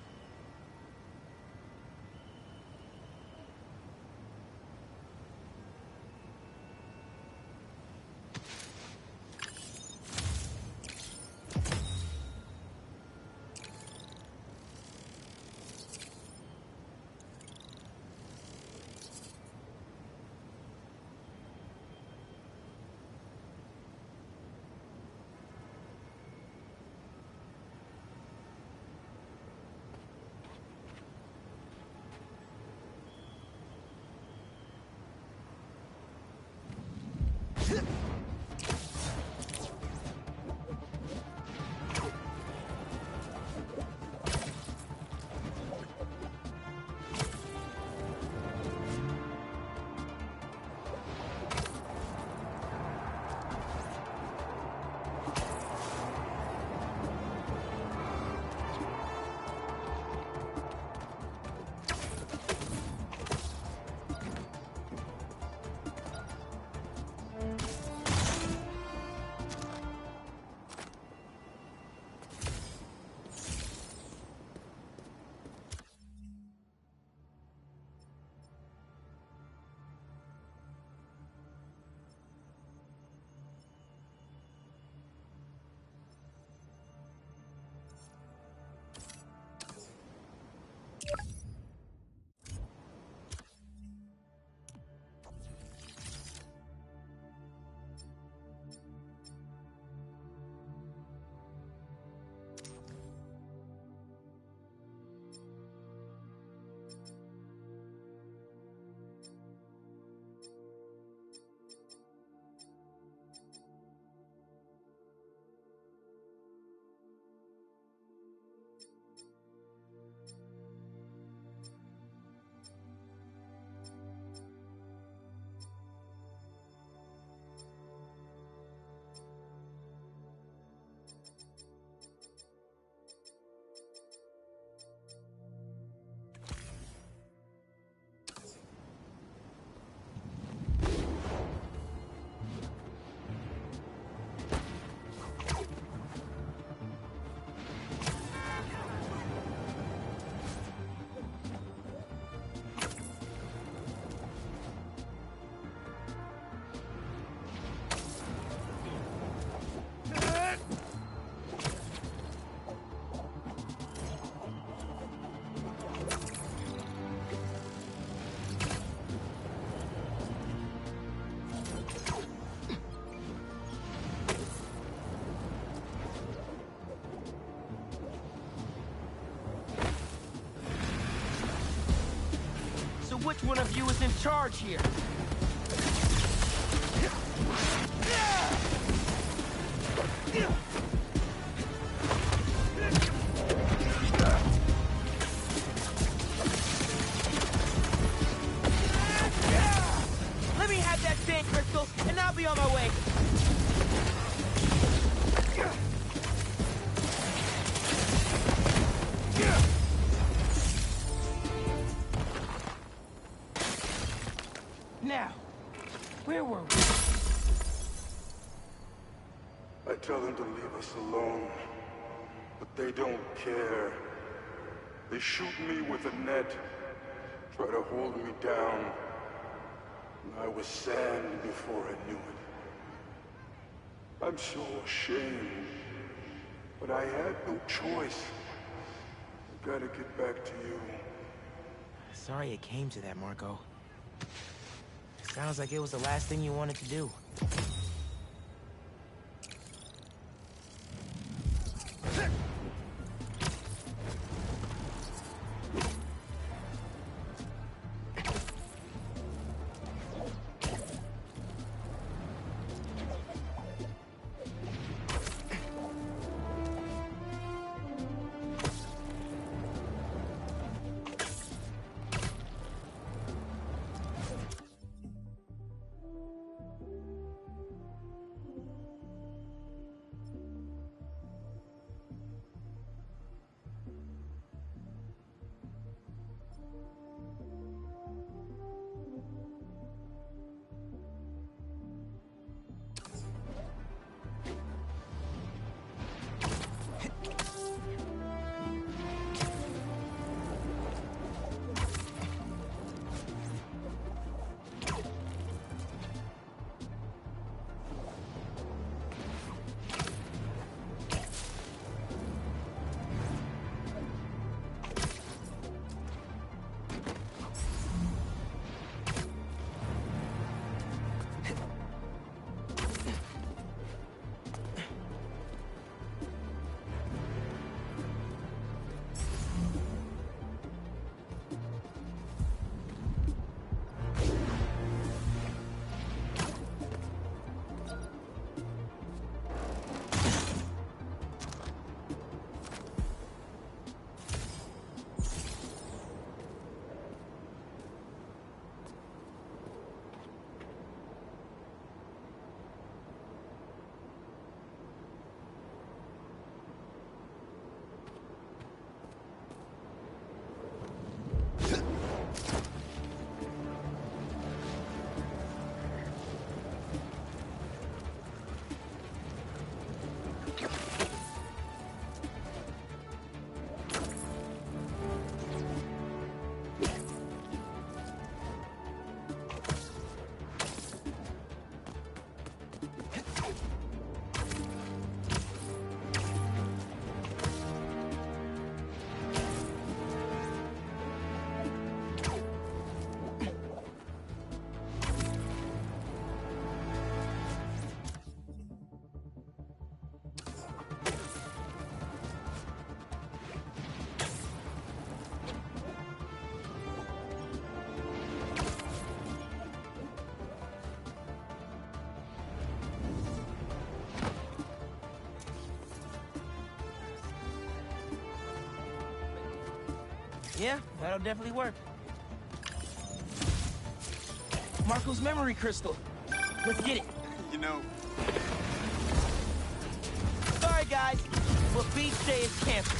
So which one of you is in charge here? Let me have that sand crystal, and I'll be on my way. Now, where were we? I tell them to leave us alone, but they don't care. They shoot me with a net, try to hold me down. I was sand before I knew it. I'm so ashamed, but I had no choice. I gotta get back to you. Sorry it came to that, Marco. Sounds like it was the last thing you wanted to do. Yeah, that'll definitely work. Marco's memory crystal. Let's get it. You know... Sorry, guys. But beach day is canceled.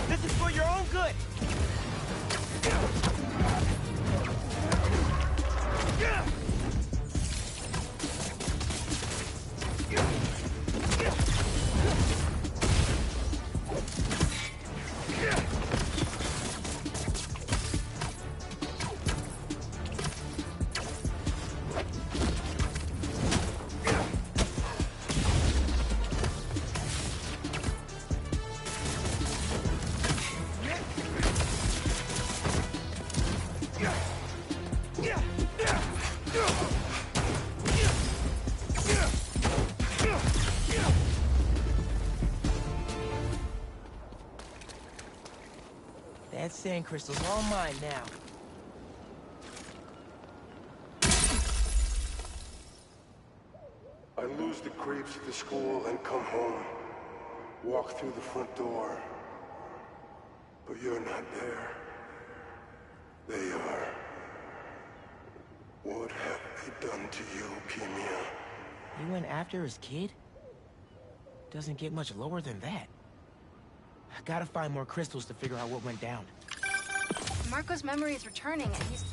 This is for your own good. That sand crystal's all mine now. I lose the grapes at the school and come home. Walk through the front door. But you're not there. They are. What have they done to you, Keemia? He went after his kid? Doesn't get much lower than that. I gotta find more crystals to figure out what went down. Marco's memory is returning, and he's...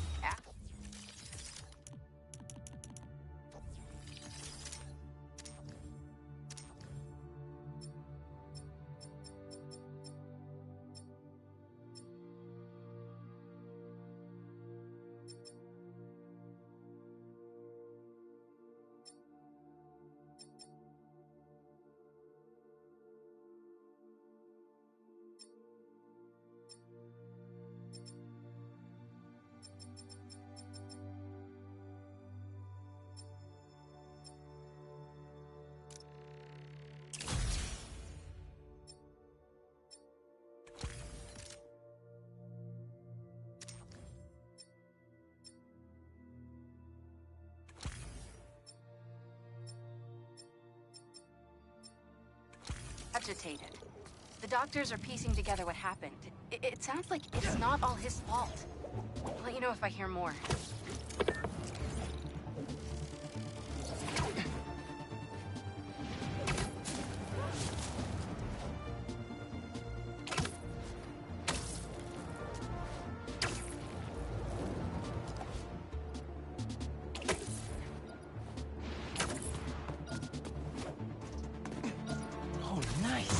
agitated. The doctors are piecing together what happened. It sounds like it's not all his fault. I'll let you know if I hear more. Oh, nice.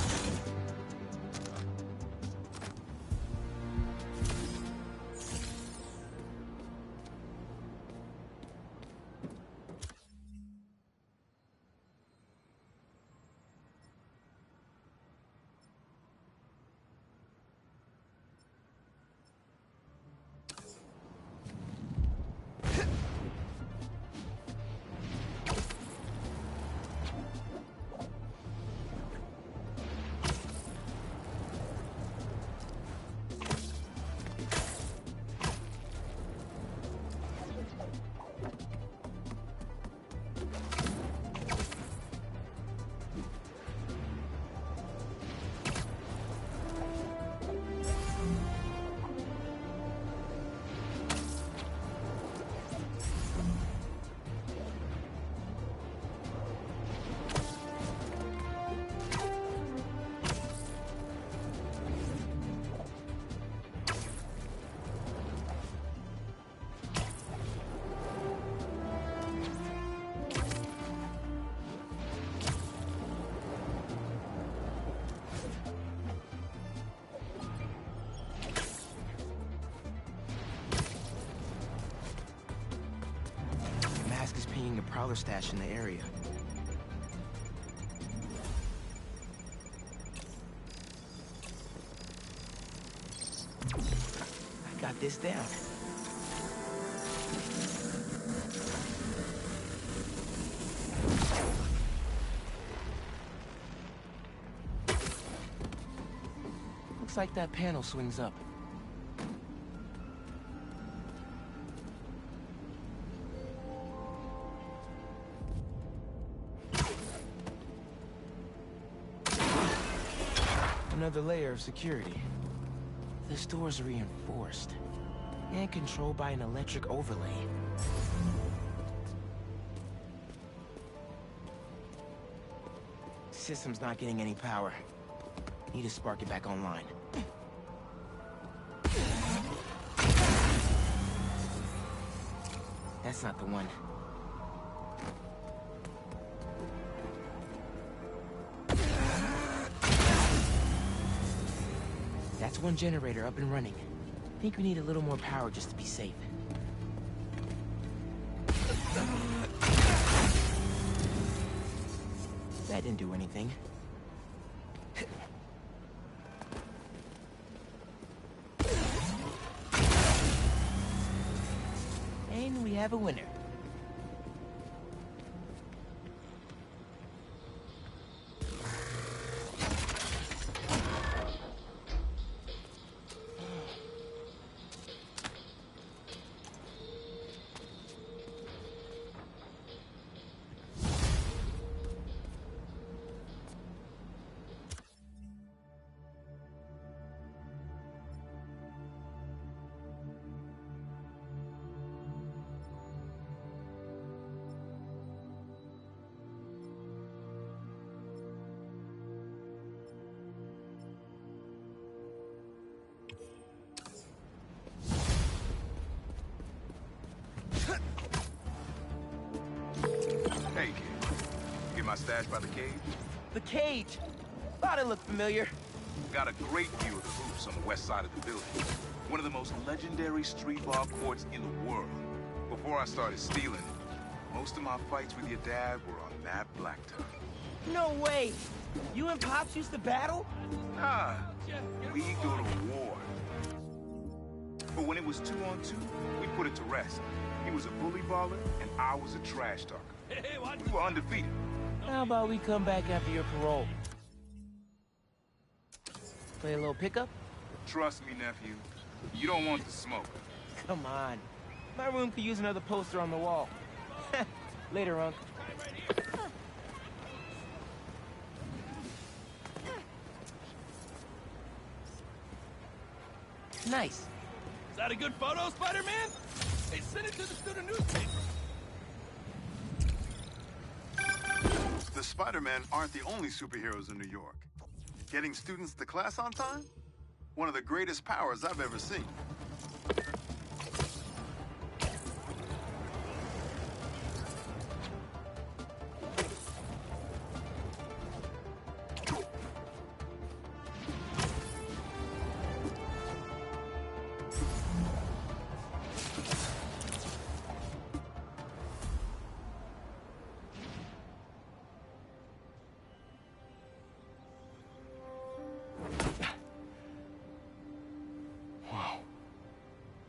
Mask is pinging a prowler stash in the area. I got this down. Looks like that panel swings up. Another layer of security. This door's reinforced and controlled by an electric overlay. System's not getting any power. Need to spark it back online. That's not the one. That's one generator up and running. Think we need a little more power just to be safe. That didn't do anything. And we have a winner. stash by the cage? The cage! Thought it looked familiar. Got a great view of the roofs on the west side of the building. One of the most legendary street bar courts in the world. Before I started stealing, most of my fights with your dad were on that blacktop. No way! You and Pops used to battle? Nah, we go to war. But when it was 2-on-2, we put it to rest. He was a bully baller, and I was a trash talker. We were undefeated. How about we come back after your parole? Play a little pickup? Trust me, nephew. You don't want the smoke. Come on. My room could use another poster on the wall. Later, Unc. Nice. Is that a good photo, Spider-Man? Hey, send it to the student newspaper. The Spider-Men aren't the only superheroes in New York. Getting students to class on time? One of the greatest powers I've ever seen.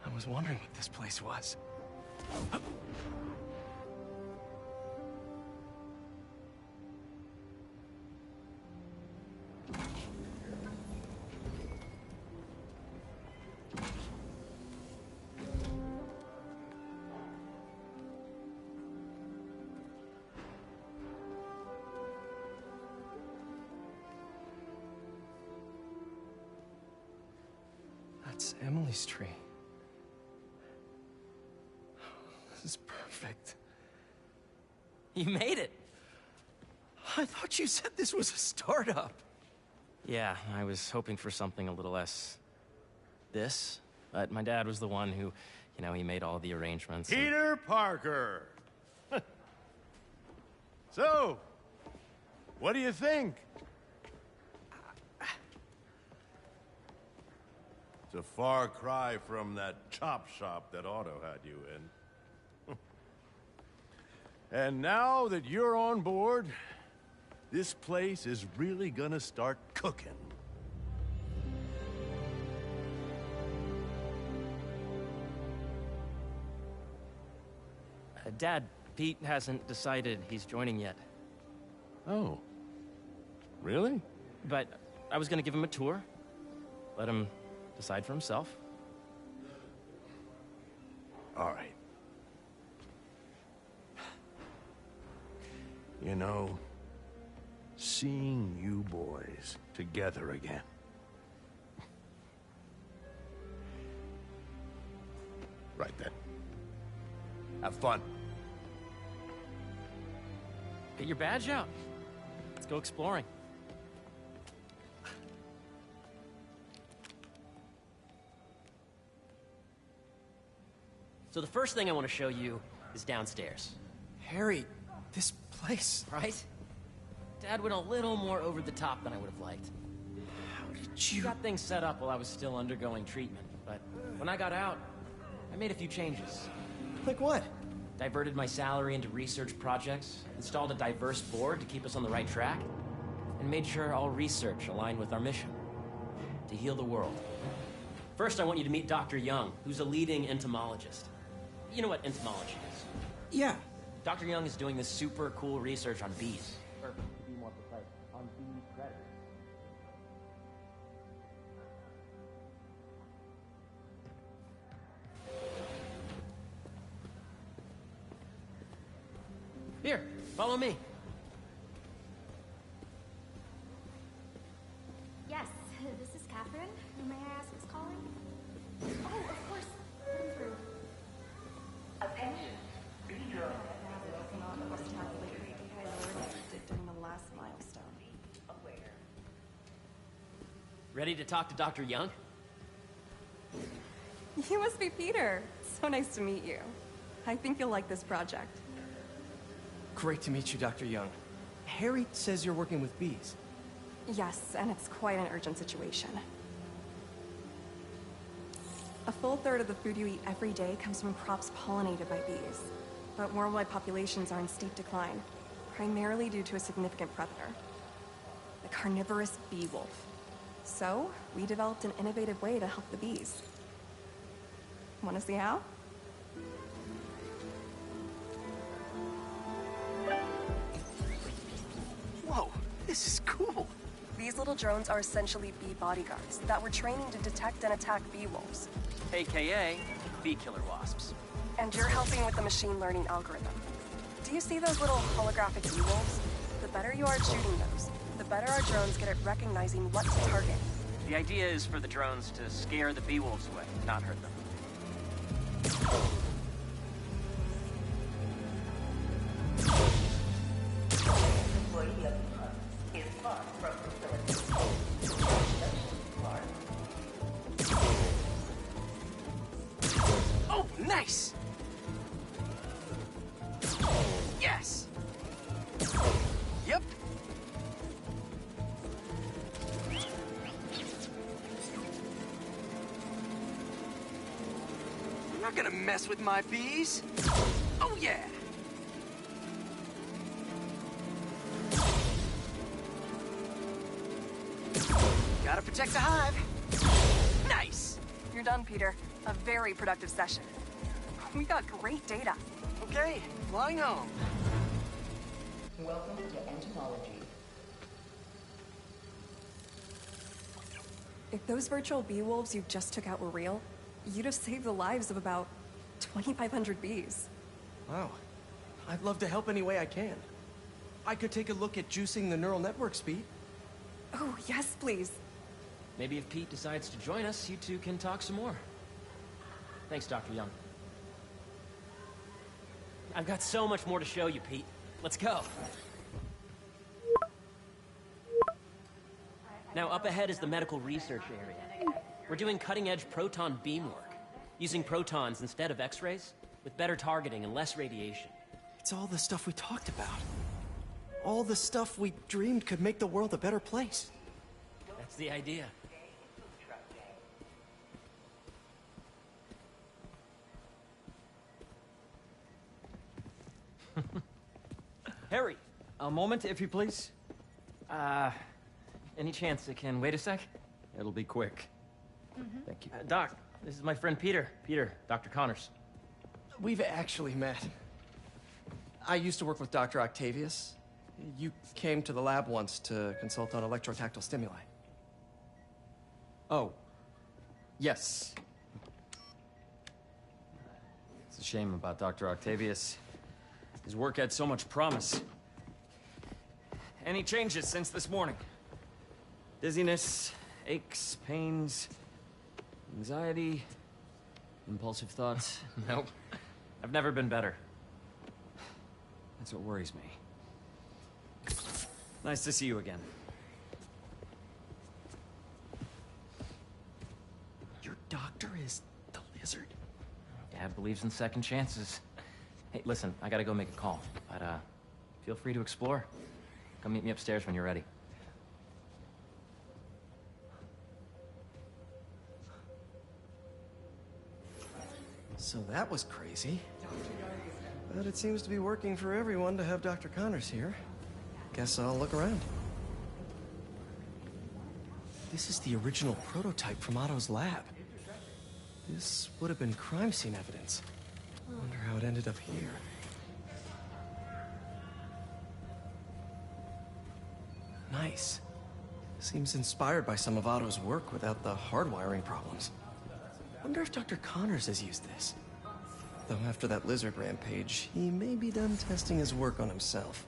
I was wondering what this place was. That's Emily's tree. This is perfect. You made it. I thought you said this was a startup. Yeah, I was hoping for something a little less... this. But my dad was the one who, you know, he made all the arrangements. Peter Parker! So, what do you think? It's a far cry from that chop shop that Otto had you in. And now that you're on board, this place is really gonna start cooking. Dad, Pete hasn't decided he's joining yet. Oh. Really? But I was gonna give him a tour. Let him decide for himself. All right. You know, seeing you boys together again. Right then. Have fun. Get your badge out. Let's go exploring. So the first thing I want to show you is downstairs. Harry, this place... Right? Dad went a little more over the top than I would have liked. How did you... Got things set up while I was still undergoing treatment, but when I got out, I made a few changes. Like what? Diverted my salary into research projects, installed a diverse board to keep us on the right track, and made sure all research aligned with our mission, to heal the world. First, I want you to meet Dr. Young, who's a leading entomologist. You know what entomology is? Yeah. Dr. Young is doing this super cool research on bees. Or, to be more precise, on bee predators. Here, follow me. Yes, this is Catherine. May I ask who's calling? Oh, of course. Put him through. Attention. During the last milestone. Ready to talk to Dr. Young? You must be Peter. So nice to meet you. I think you'll like this project. Great to meet you, Dr. Young. Harry says you're working with bees. Yes, and it's quite an urgent situation. A full third of the food you eat every day comes from crops pollinated by bees. But worldwide populations are in steep decline, primarily due to a significant predator, the carnivorous bee wolf. So, we developed an innovative way to help the bees. Want to see how? Whoa, this is cool. These little drones are essentially bee bodyguards that we're training to detect and attack bee wolves. AKA bee killer wasps. And you're helping with the machine learning algorithm. Do you see those little holographic bee wolves? The better you are at shooting those, the better our drones get at recognizing what to target. The idea is for the drones to scare the bee wolves away, not hurt them. Oh, nice! Yes! Yep. You're not gonna mess with my bees. Oh, yeah! Gotta protect the hive. Nice! You're done, Peter. A very productive session. We got great data. Okay, flying home. Welcome to entomology. If those virtual bee wolves you just took out were real, you'd have saved the lives of about 2,500 bees. Wow. I'd love to help any way I can. I could take a look at juicing the neural network speed. Oh, yes, please. Maybe if Pete decides to join us, you two can talk some more. Thanks, Dr. Young. I've got so much more to show you, Pete. Let's go. Now, up ahead is the medical research area. We're doing cutting-edge proton beam work, using protons instead of X-rays, with better targeting and less radiation. It's all the stuff we talked about. All the stuff we dreamed could make the world a better place. That's the idea. Harry! A moment, if you please. Any chance it can wait a sec? It'll be quick. Thank you. Doc, this is my friend Peter. Peter, Dr. Connors. We've actually met. I used to work with Dr. Octavius. You came to the lab once to consult on electrotactile stimuli. Oh. Yes. It's a shame about Dr. Octavius. His work had so much promise. Any changes since this morning? Dizziness, aches, pains, anxiety, impulsive thoughts? Nope. I've never been better. That's what worries me. Nice to see you again. Your doctor is the lizard? Dad believes in second chances. Hey, listen, I gotta go make a call, but feel free to explore. Come meet me upstairs when you're ready. So that was crazy. But it seems to be working for everyone to have Dr. Connors here. Guess I'll look around. This is the original prototype from Otto's lab. This would have been crime scene evidence. Wonder how it ended up here. Nice. Seems inspired by some of Otto's work without the hardwiring problems. Wonder if Dr. Connors has used this. Though after that lizard rampage, he may be done testing his work on himself.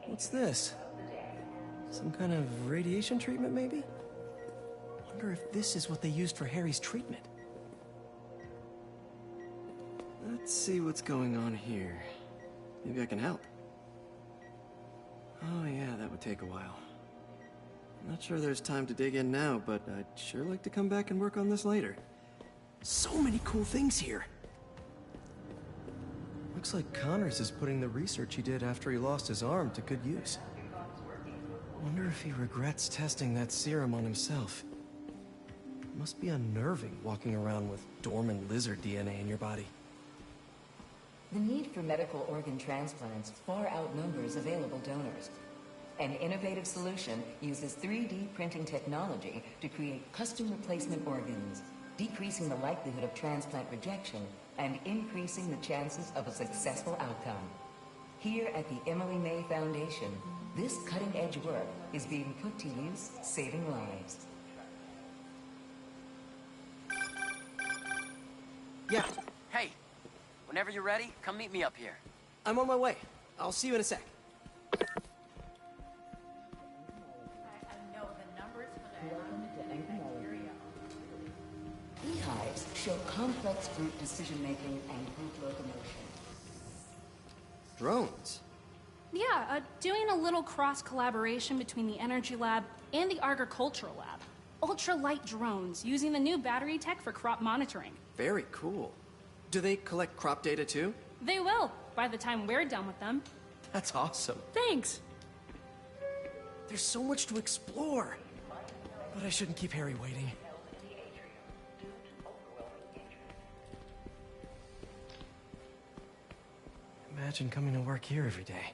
What's this? Some kind of radiation treatment, maybe? Wonder if this is what they used for Harry's treatment. Let's see what's going on here. Maybe I can help. Oh yeah, that would take a while. Not sure there's time to dig in now, but I'd sure like to come back and work on this later. So many cool things here. Looks like Connors is putting the research he did after he lost his arm to good use. Wonder if he regrets testing that serum on himself. Must be unnerving walking around with dormant lizard DNA in your body. The need for medical organ transplants far outnumbers available donors. An innovative solution uses 3D printing technology to create custom replacement organs, decreasing the likelihood of transplant rejection and increasing the chances of a successful outcome. Here at the Emily May Foundation, this cutting-edge work is being put to use, saving lives. Yeah. Hey, whenever you're ready, come meet me up here. I'm on my way. I'll see you in a sec. Beehives show complex group decision-making and group locomotion. Drones? Yeah, doing a little cross-collaboration between the Energy Lab and the Agricultural Lab. Ultralight drones using the new battery tech for crop monitoring. Very cool. Do they collect crop data too? They will, by the time we're done with them. That's awesome. Thanks. There's so much to explore. But I shouldn't keep Harry waiting. Imagine coming to work here every day.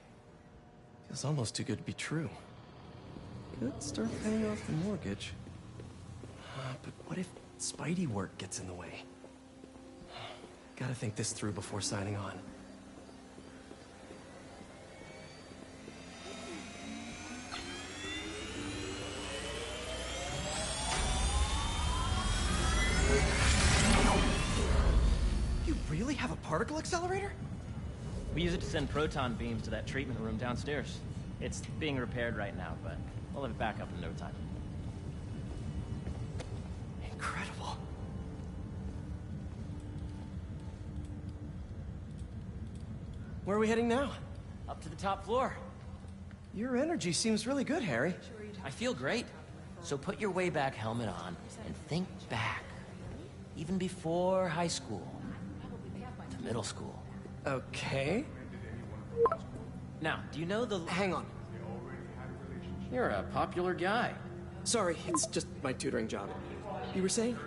Feels almost too good to be true. Could start paying off the mortgage. But what if Spidey work gets in the way? Gotta think this through before signing on. You really have a particle accelerator? We use it to send proton beams to that treatment room downstairs. It's being repaired right now, but we'll have it back up in no time. Incredible. Where are we heading now? Up to the top floor. Your energy seems really good, Harry. I feel great. So put your way-back helmet on and think back. Even before high school. To middle school. Okay. Now, do you know the... Hang on. You're a popular guy. Sorry, it's just my tutoring job. You were saying?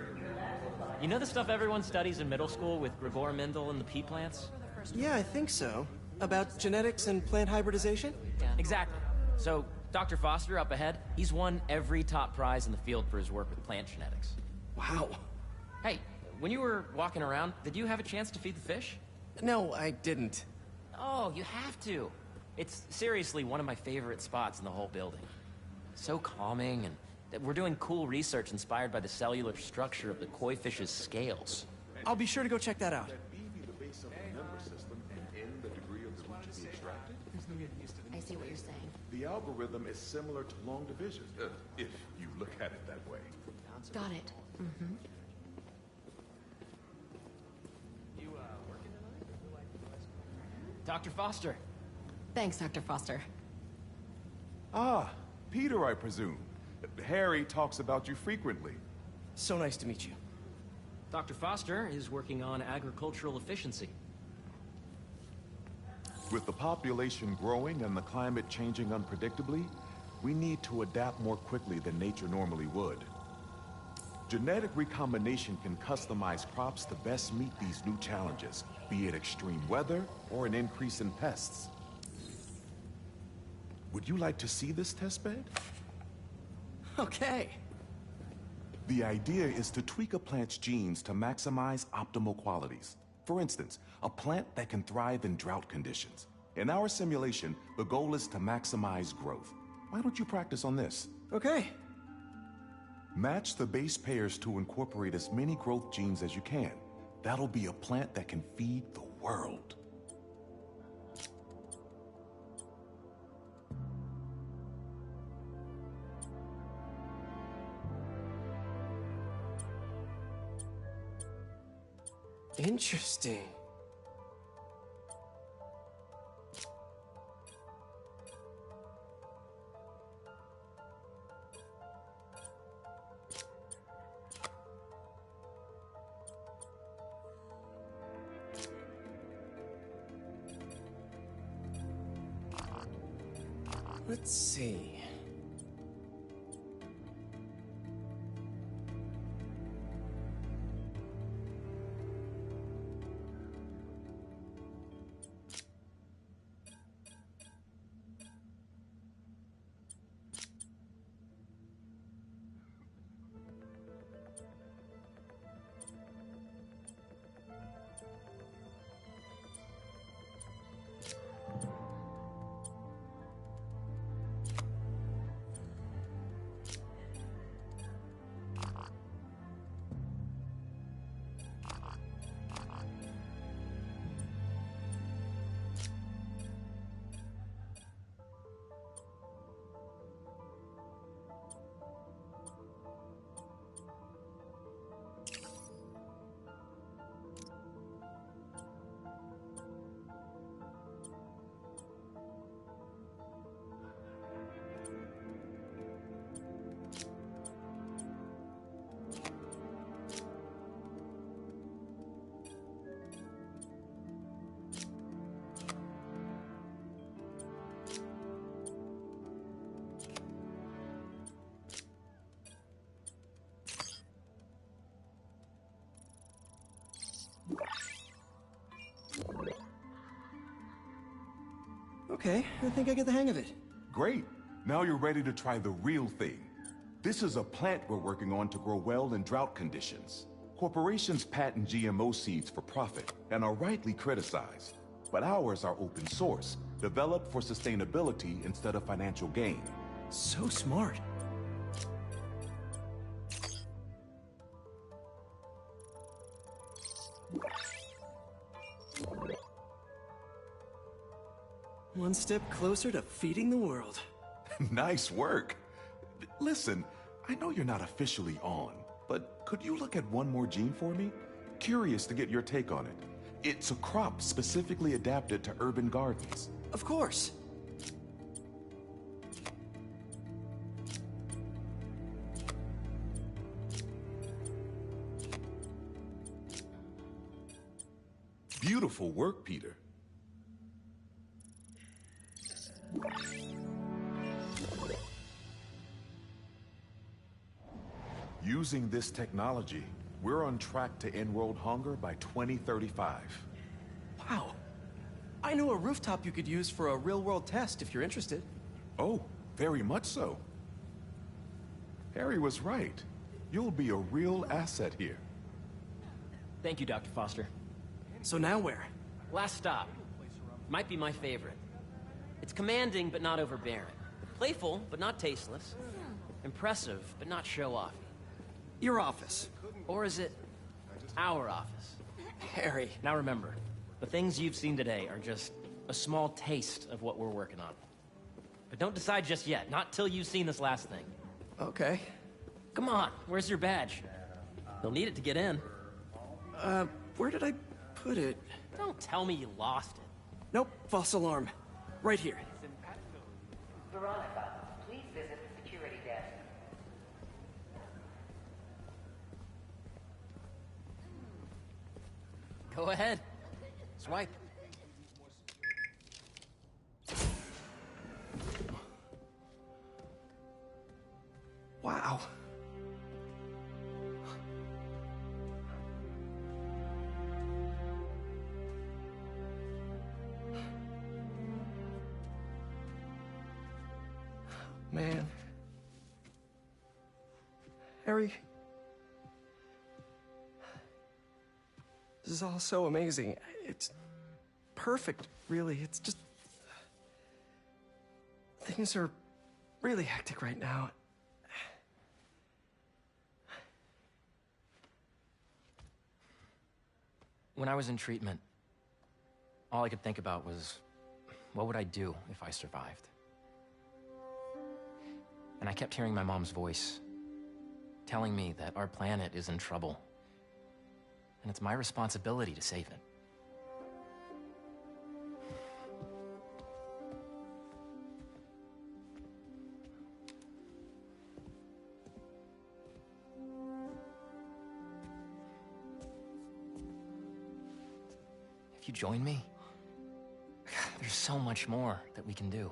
You know the stuff everyone studies in middle school with Gregor Mendel and the pea plants? Yeah, I think so. About genetics and plant hybridization? Exactly. So, Dr. Foster up ahead, he's won every top prize in the field for his work with plant genetics. Wow. Hey, when you were walking around, did you have a chance to feed the fish? No, I didn't. Oh, you have to. It's seriously one of my favorite spots in the whole building. So calming, and we're doing cool research inspired by the cellular structure of the koi fish's scales. I'll be sure to go check that out. I see what you're saying. The algorithm is similar to long division, if you look at it that way. Got it. Mm-hmm. Dr. Foster. Thanks, Dr. Foster. Ah, Peter, I presume. Harry talks about you frequently. So nice to meet you. Dr. Foster is working on agricultural efficiency. With the population growing and the climate changing unpredictably, we need to adapt more quickly than nature normally would. Genetic recombination can customize crops to best meet these new challenges, be it extreme weather or an increase in pests. Would you like to see this testbed? Okay. The idea is to tweak a plant's genes to maximize optimal qualities. For instance, a plant that can thrive in drought conditions. In our simulation, the goal is to maximize growth. Why don't you practice on this? Okay. Match the base pairs to incorporate as many growth genes as you can. That'll be a plant that can feed the world. Interesting. Let's see. Okay, I think I get the hang of it. Great. Now you're ready to try the real thing. This is a plant we're working on to grow well in drought conditions. Corporations patent GMO seeds for profit and are rightly criticized. But ours are open source, developed for sustainability instead of financial gain. So smart. One step closer to feeding the world. Nice work. Listen, I know you're not officially on, but could you look at one more gene for me? Curious to get your take on it. It's a crop specifically adapted to urban gardens. Of course. Beautiful work, Peter. Using this technology, we're on track to end world hunger by 2035. Wow. I know a rooftop you could use for a real-world test if you're interested. Oh, very much so. Harry was right. You'll be a real asset here. Thank you, Dr. Foster. So now where? Last stop. Might be my favorite. It's commanding, but not overbearing. Playful, but not tasteless. Impressive, but not show-off. Your office. Or is it our office? Harry. Now remember, the things you've seen today are just a small taste of what we're working on. But don't decide just yet, not till you've seen this last thing. Okay. Come on, where's your badge? You'll need it to get in. Where did I put it? Don't tell me you lost it. Nope, false alarm. Right here. Veronica, please visit the security desk. Go ahead. Swipe. Wow. Man. Harry. This is all so amazing. It's perfect, really. It's just... Things are really hectic right now. When I was in treatment, all I could think about was, what would I do if I survived? And I kept hearing my mom's voice, telling me that our planet is in trouble, and it's my responsibility to save it. If you join me, there's so much more that we can do.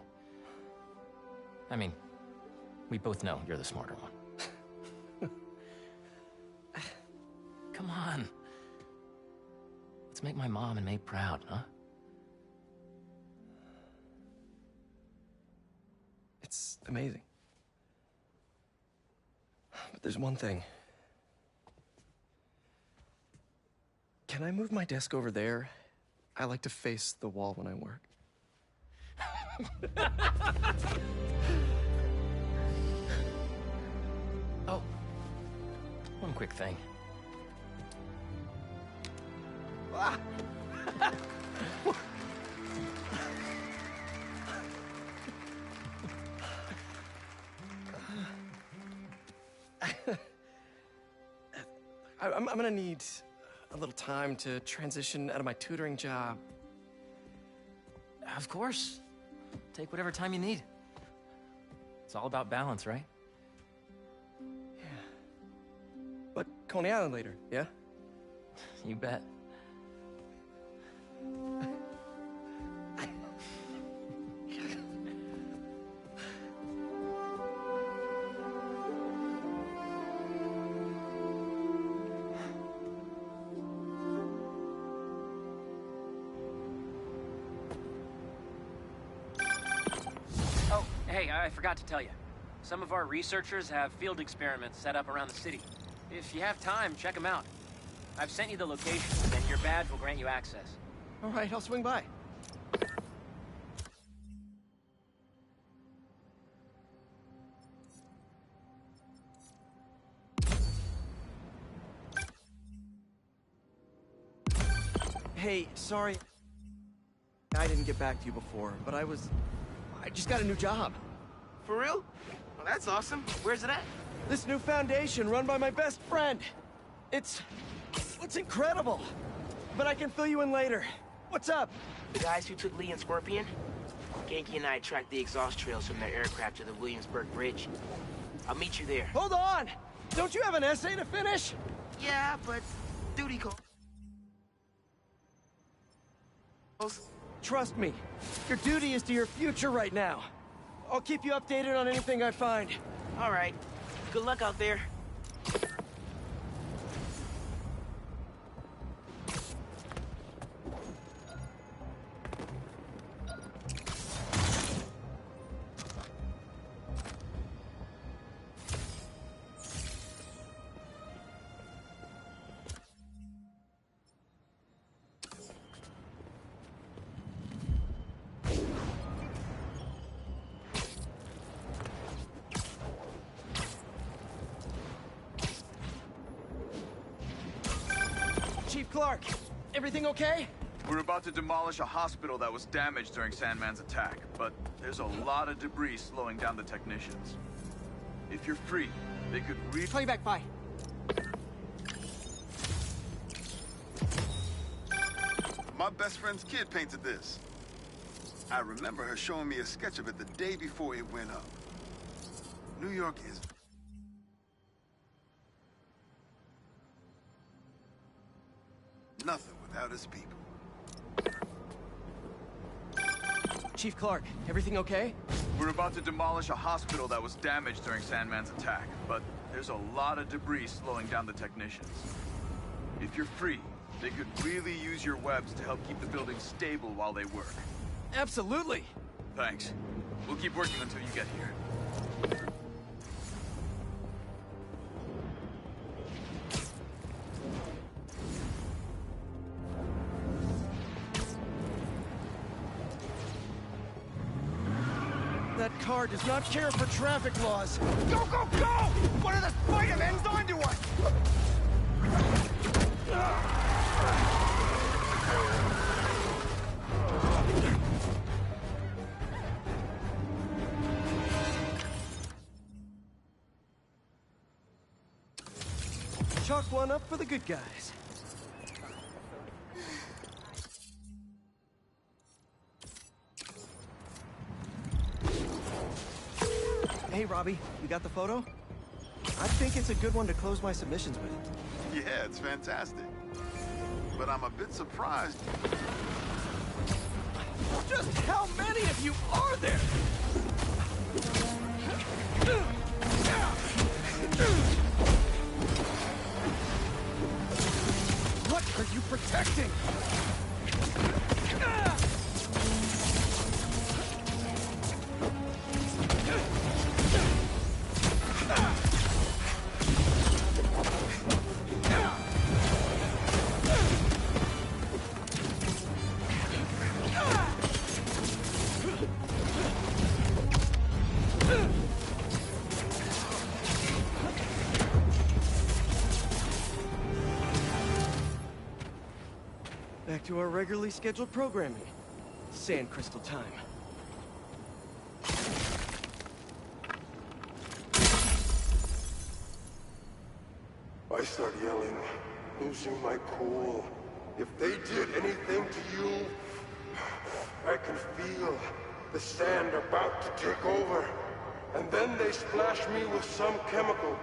I mean, we both know you're the smarter one. Come on. Let's make my mom and May proud, huh? It's amazing. But there's one thing. Can I move my desk over there? I like to face the wall when I work. Oh, one quick thing. Ah! I'm gonna need a little time to transition out of my tutoring job. Of course. Take whatever time you need. It's all about balance, right? Yeah. But Coney Island later, yeah? You bet. Hey, I forgot to tell you. Some of our researchers have field experiments set up around the city. If you have time, check them out. I've sent you the locations, and your badge will grant you access. All right, I'll swing by. Hey, sorry. I didn't get back to you before, but I just got a new job. For real? Well, that's awesome. Where's it at? This new foundation run by my best friend. It's incredible. But I can fill you in later. What's up? The guys who took Lee and Scorpion? Genki and I tracked the exhaust trails from their aircraft to the Williamsburg Bridge. I'll meet you there. Hold on! Don't you have an essay to finish? Yeah, but duty calls. Trust me, your duty is to your future right now. I'll keep you updated on anything I find. All right. Good luck out there. Chief Clark, everything okay? We're about to demolish a hospital that was damaged during Sandman's attack, but there's a lot of debris slowing down the technicians. If you're free, they could Call you back, bye. My best friend's kid painted this. I remember her showing me a sketch of it the day before it went up. New York is... nothing without its people. Chief Clark, everything okay? We're about to demolish a hospital that was damaged during Sandman's attack, but there's a lot of debris slowing down the technicians. If you're free, they could really use your webs to help keep the building stable while they work. Absolutely. Thanks. We'll keep working until you get here. That car does not care for traffic laws. Go, go, go! What are the Spider-Mans doing to us? Chalk one up for the good guys. Hey, Robbie, you got the photo? I think it's a good one to close my submissions with. Yeah, it's fantastic. But I'm a bit surprised. Just how many of you are there? back to our regularly scheduled programming. Sand crystal time. I start yelling, losing my cool. If they did anything to you, I can feel the sand about to take over. And then they splash me with some chemical.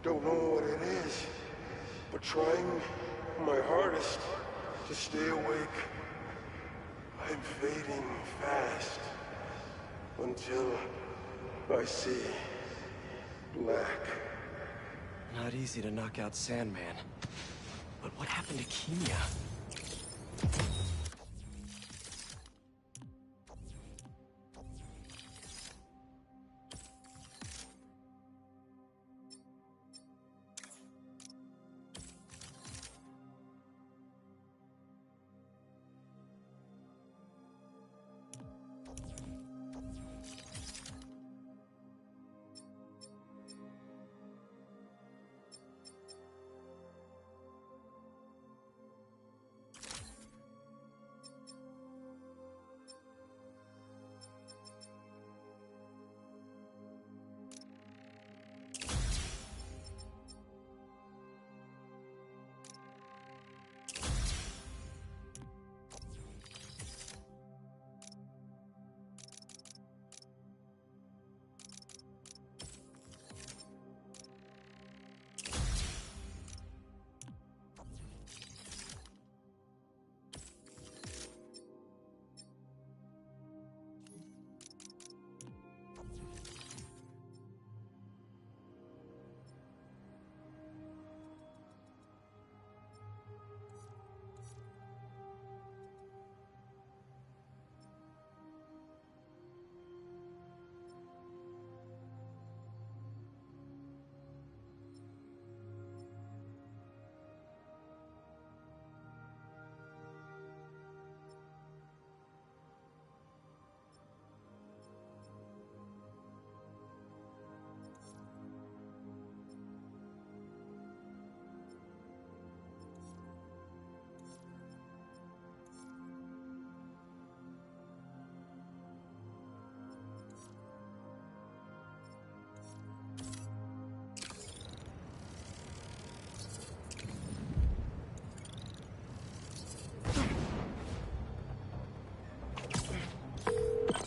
Don't know what it is, but trying my hardest to stay awake. I'm fading fast until I see black. Not easy to knock out Sandman. But what happened to Kimia?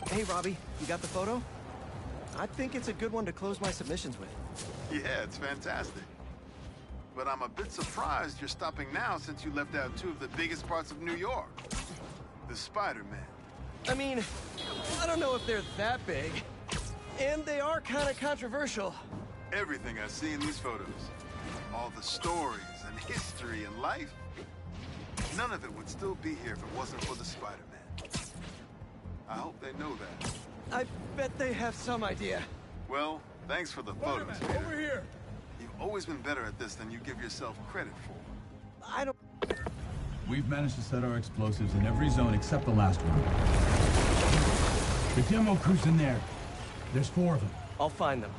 Hey, Robbie, you got the photo? I think it's a good one to close my submissions with. Yeah, it's fantastic. But I'm a bit surprised you're stopping now since you left out two of the biggest parts of New York. The Spider-Man. I mean, I don't know if they're that big. And they are kind of controversial. Everything I see in these photos. All the stories and history and life. None of it would still be here if it wasn't for the Spider-Man. I hope they know that. I bet they have some idea. Well, thanks for the photos, Peter. Over here! You've always been better at this than you give yourself credit for. I don't... We've managed to set our explosives in every zone except the last one. The demo crew's in there. There's 4 of them. I'll find them.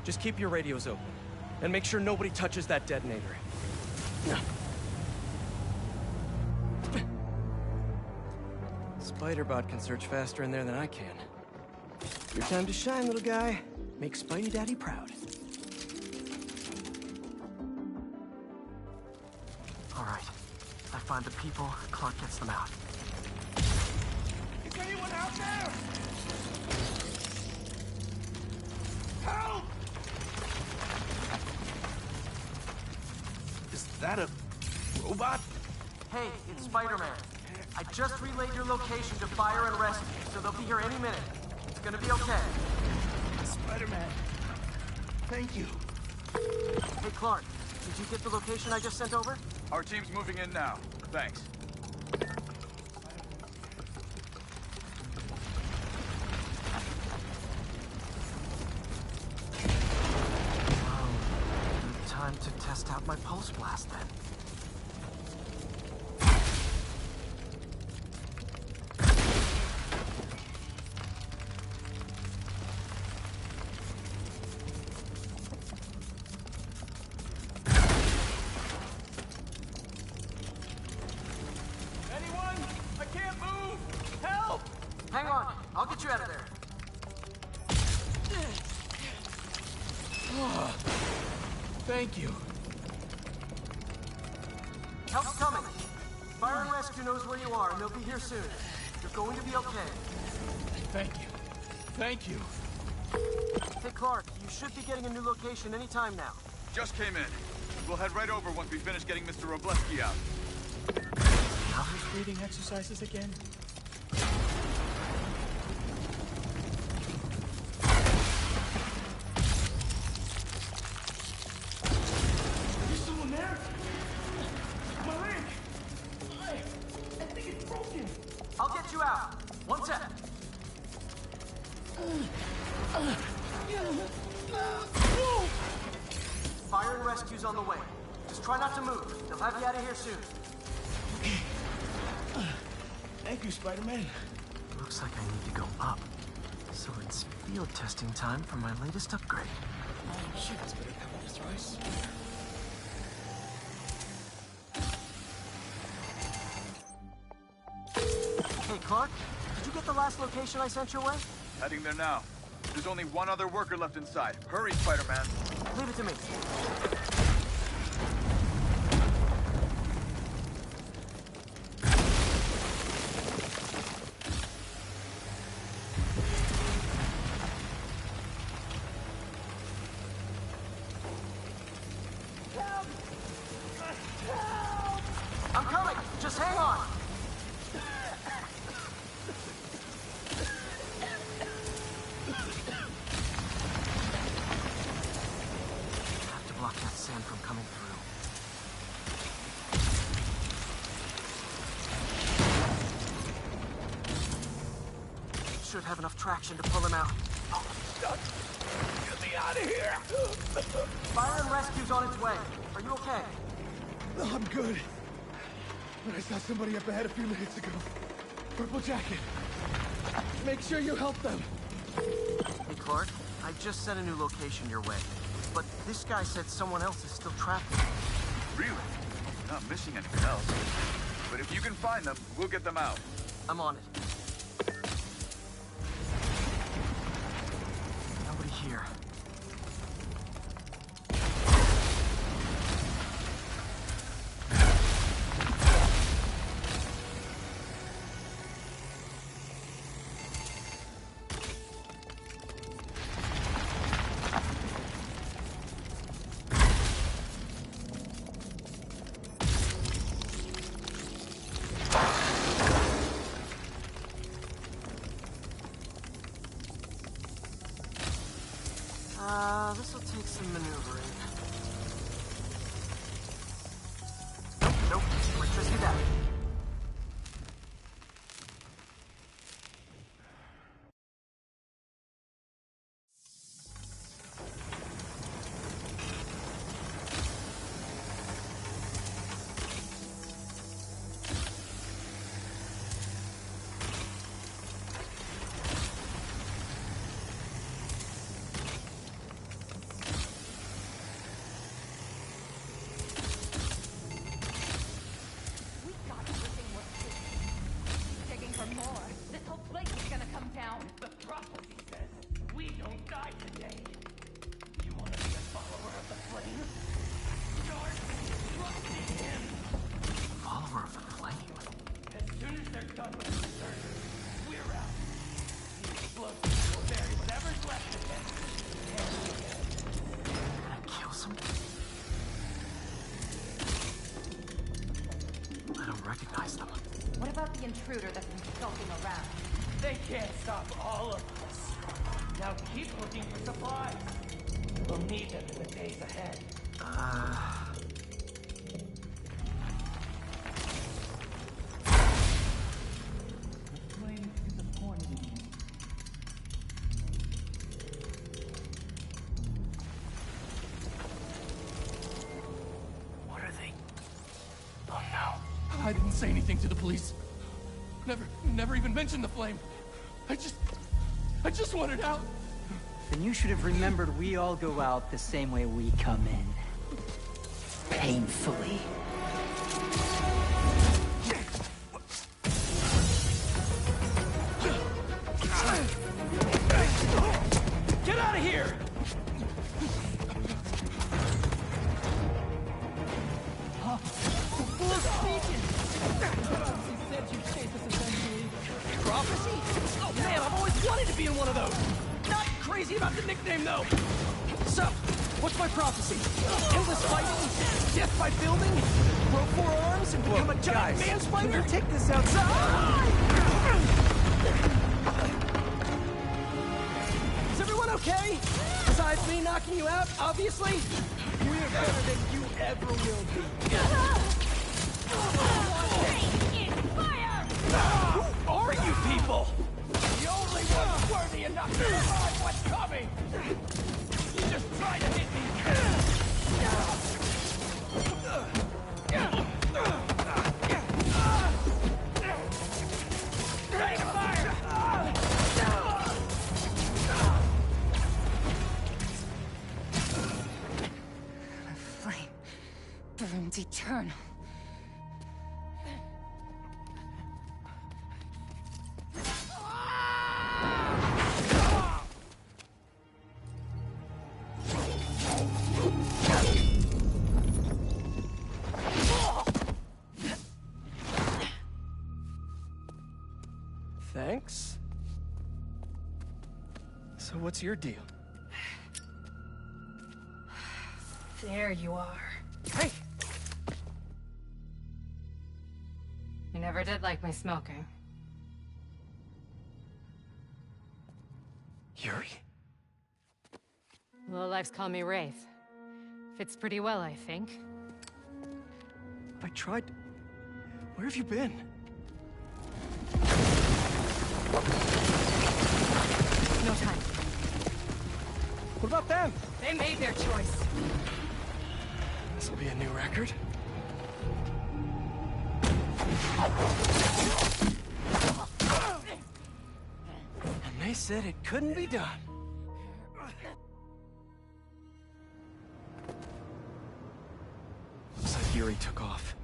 Just keep your radios open. And make sure nobody touches that detonator. Spider-Bot can search faster in there than I can. Your time to shine, little guy. Make Spidey Daddy proud. All right. I find the people, Clark gets them out. Is anyone out there? Help! Is that a robot? Hey, it's Spider-Man. I just relayed your location to fire and rescue, so they'll be here any minute. It's gonna be okay. Spider-Man. Thank you. Hey, Clark, did you get the location I just sent over? Our team's moving in now. Thanks. Time to test out my pulse blast, then. Hang on. I'll get you out of there. Thank you. Help's coming. Fire and Rescue knows where you are, and they'll be here soon. You're going to be okay. Thank you. Thank you. Hey, Clark, you should be getting a new location anytime now. Just came in. We'll head right over once we finish getting Mr. Robleski out. How's breathing exercises again? You still in there? My leg! I think it's broken. I'll get you out. One sec. Fire and Rescue's on the way. Just try not to move. They'll have you out of here soon. Thank you, Spider-Man. Looks like I need to go up. So it's field testing time for my latest upgrade. Oh, shit, that's better cover this, Royce. Hey, Clark, did you get the last location I sent your way? Heading there now. There's only one other worker left inside. Hurry, Spider-Man. Leave it to me. I'm coming. Just hang on. Have to block that sand from coming through. Should have enough traction to pull him out. Oh, God. Get me out of here! Fire and Rescue's on its way. Are you okay? No, I'm good. But I saw somebody up ahead a few minutes ago. Purple jacket. Make sure you help them. Hey, Clark, I just sent a new location your way. But this guy said someone else is still trapped in it. Really? Not missing anything else. But if you can find them, we'll get them out. I'm on it. Nobody here. This'll take some maneuvering. Nope, electricity back. What about the intruder that's been skulking around? They can't stop all of us. Now keep looking for supplies. We'll need them in the days ahead. What are they? Oh no. I didn't say anything to the police. Never even mentioned the flame. I just wanted out. Then you should have remembered we all go out the same way we come in. Painfully. Oh man, I've always wanted to be in one of those. Not crazy about the nickname though. So, what's my prophecy? Endless fighting, death by building, grow 4 arms, and become a giant man spider? Can we take this outside? Is everyone okay? Besides me knocking you out, obviously? We're better than you ever will be. Who are you people? The only ones worthy enough to survive what's coming! You just try to hit me! Take fire! The flame burns eternal. Thanks. So what's your deal? There you are. Hey! You never did like my smoking. Yuri? Lowlifes call me Wraith. Fits pretty well, I think. I tried... Where have you been? No time. What about them? They made their choice. This'll be a new record. And they said it couldn't be done. Looks like Yuri took off.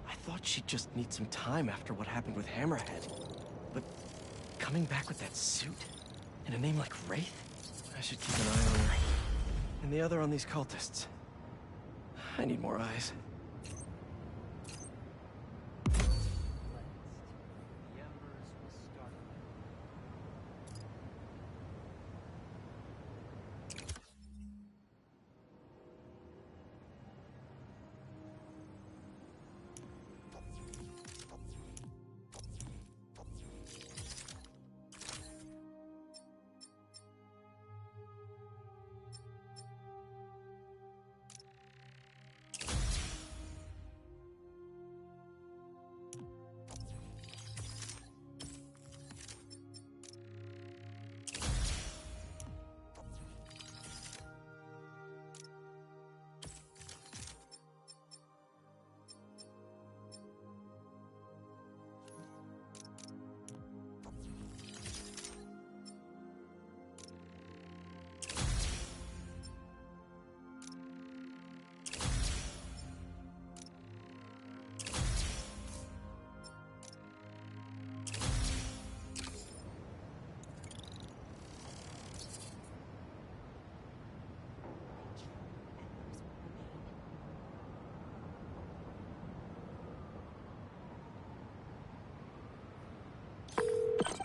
I thought she'd just need some time after what happened with Hammerhead. But coming back with that suit and a name like Wraith? I should keep an eye on her. And the other on these cultists. I need more eyes.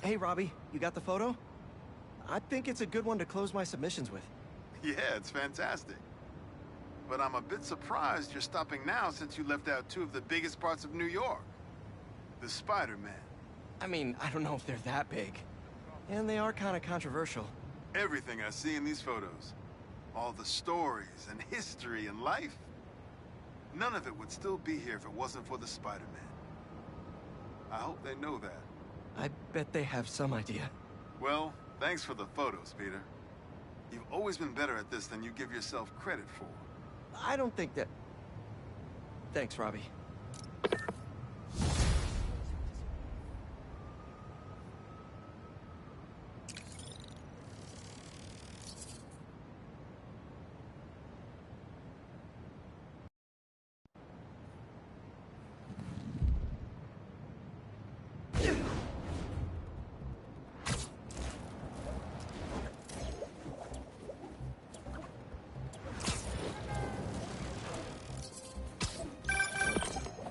Hey, Robbie, you got the photo? I think it's a good one to close my submissions with. Yeah, it's fantastic. But I'm a bit surprised you're stopping now since you left out 2 of the biggest parts of New York. The Spider-Man. I mean, I don't know if they're that big. And they are kind of controversial. Everything I see in these photos. All the stories and history and life. None of it would still be here if it wasn't for the Spider-Man. I hope they know that. I bet they have some idea. Well, thanks for the photos, Peter. You've always been better at this than you give yourself credit for. I don't think that... Thanks, Robbie.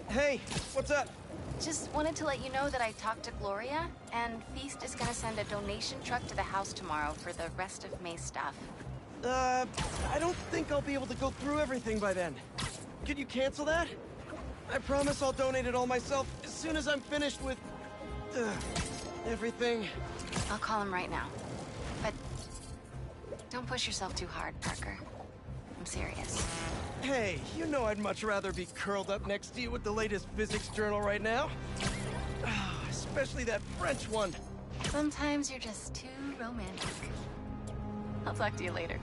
Hey, what's up? Just wanted to let you know that I talked to Gloria, and Feast is gonna send a donation truck to the house tomorrow for the rest of May's stuff. I don't think I'll be able to go through everything by then. Could you cancel that? I promise I'll donate it all myself as soon as I'm finished with... everything. I'll call him right now. But don't push yourself too hard, Parker. I'm serious. Hey, you know I'd much rather be curled up next to you with the latest physics journal right now. Especially that French one. Sometimes you're just too romantic. I'll talk to you later.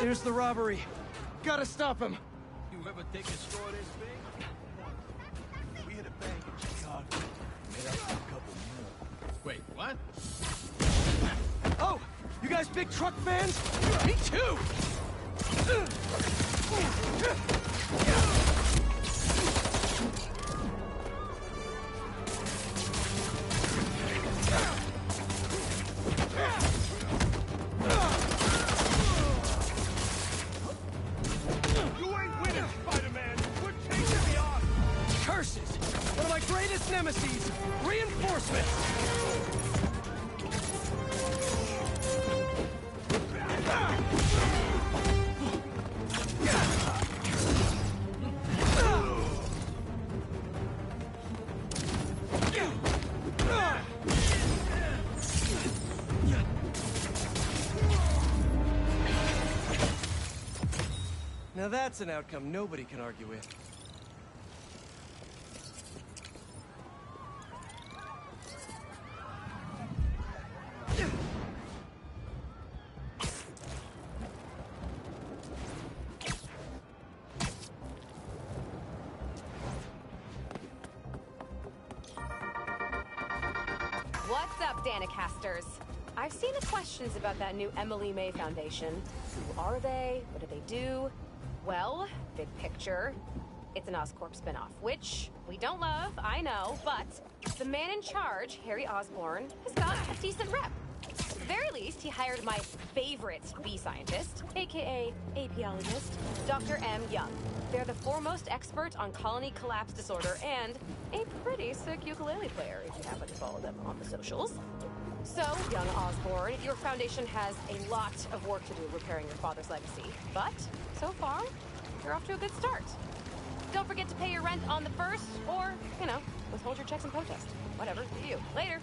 There's the robbery. Gotta stop him. You ever think a store this big? We hit a bank in Chicago. Made up for a couple more. Wait, what? Oh! You guys big truck fans? Me too! You ain't winning, Spider-Man! We're chasing me off! Curses! One of my greatest nemesis! Reinforcements! Now that's an outcome nobody can argue with. What's up, Danicasters? I've seen the questions about that new Emily May Foundation. Who are they? What do they do? Well, big picture, it's an Oscorp spinoff, which we don't love, I know, but the man in charge, Harry Osborn, has got a decent rep. At the very least, he hired my favorite bee scientist, aka apiologist, Dr. M. Young. They're the foremost expert on colony collapse disorder and a pretty sick ukulele player, if you happen to follow them on the socials. So, young Osborn, your foundation has a lot of work to do repairing your father's legacy. But, so far, you're off to a good start. Don't forget to pay your rent on the 1st, or, you know, withhold your checks in protest. Whatever, do you. Later.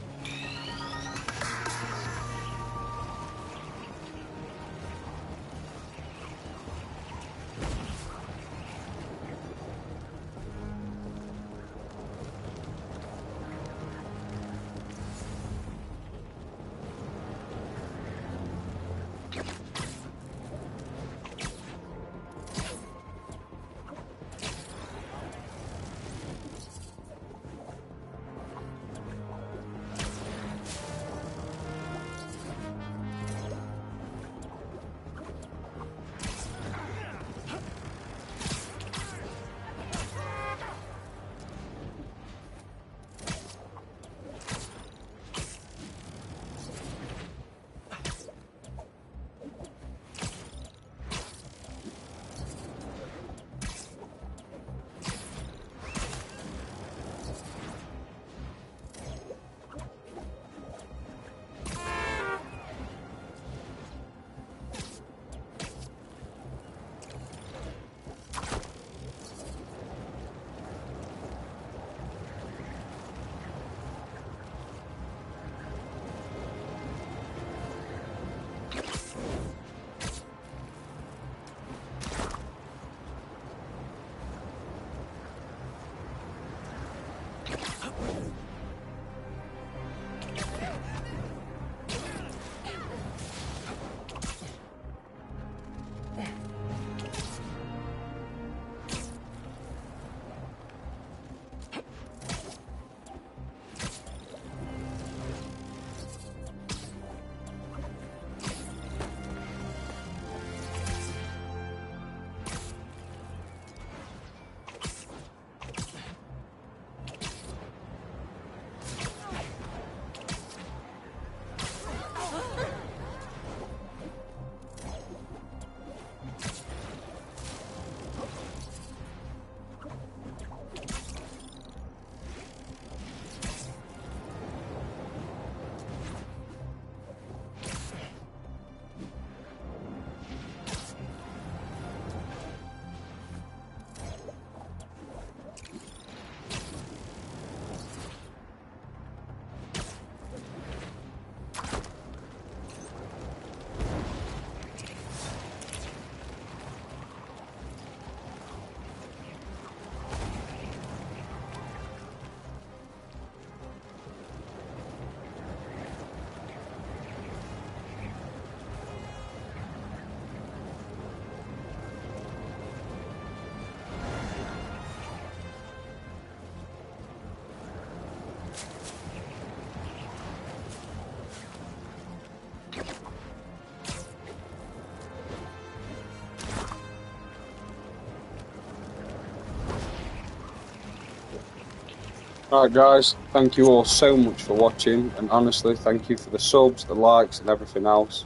Right guys, thank you all so much for watching, and honestly thank you for the subs, the likes and everything else.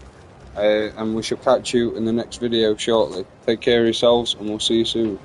And we shall catch you in the next video shortly. Take care of yourselves and we'll see you soon.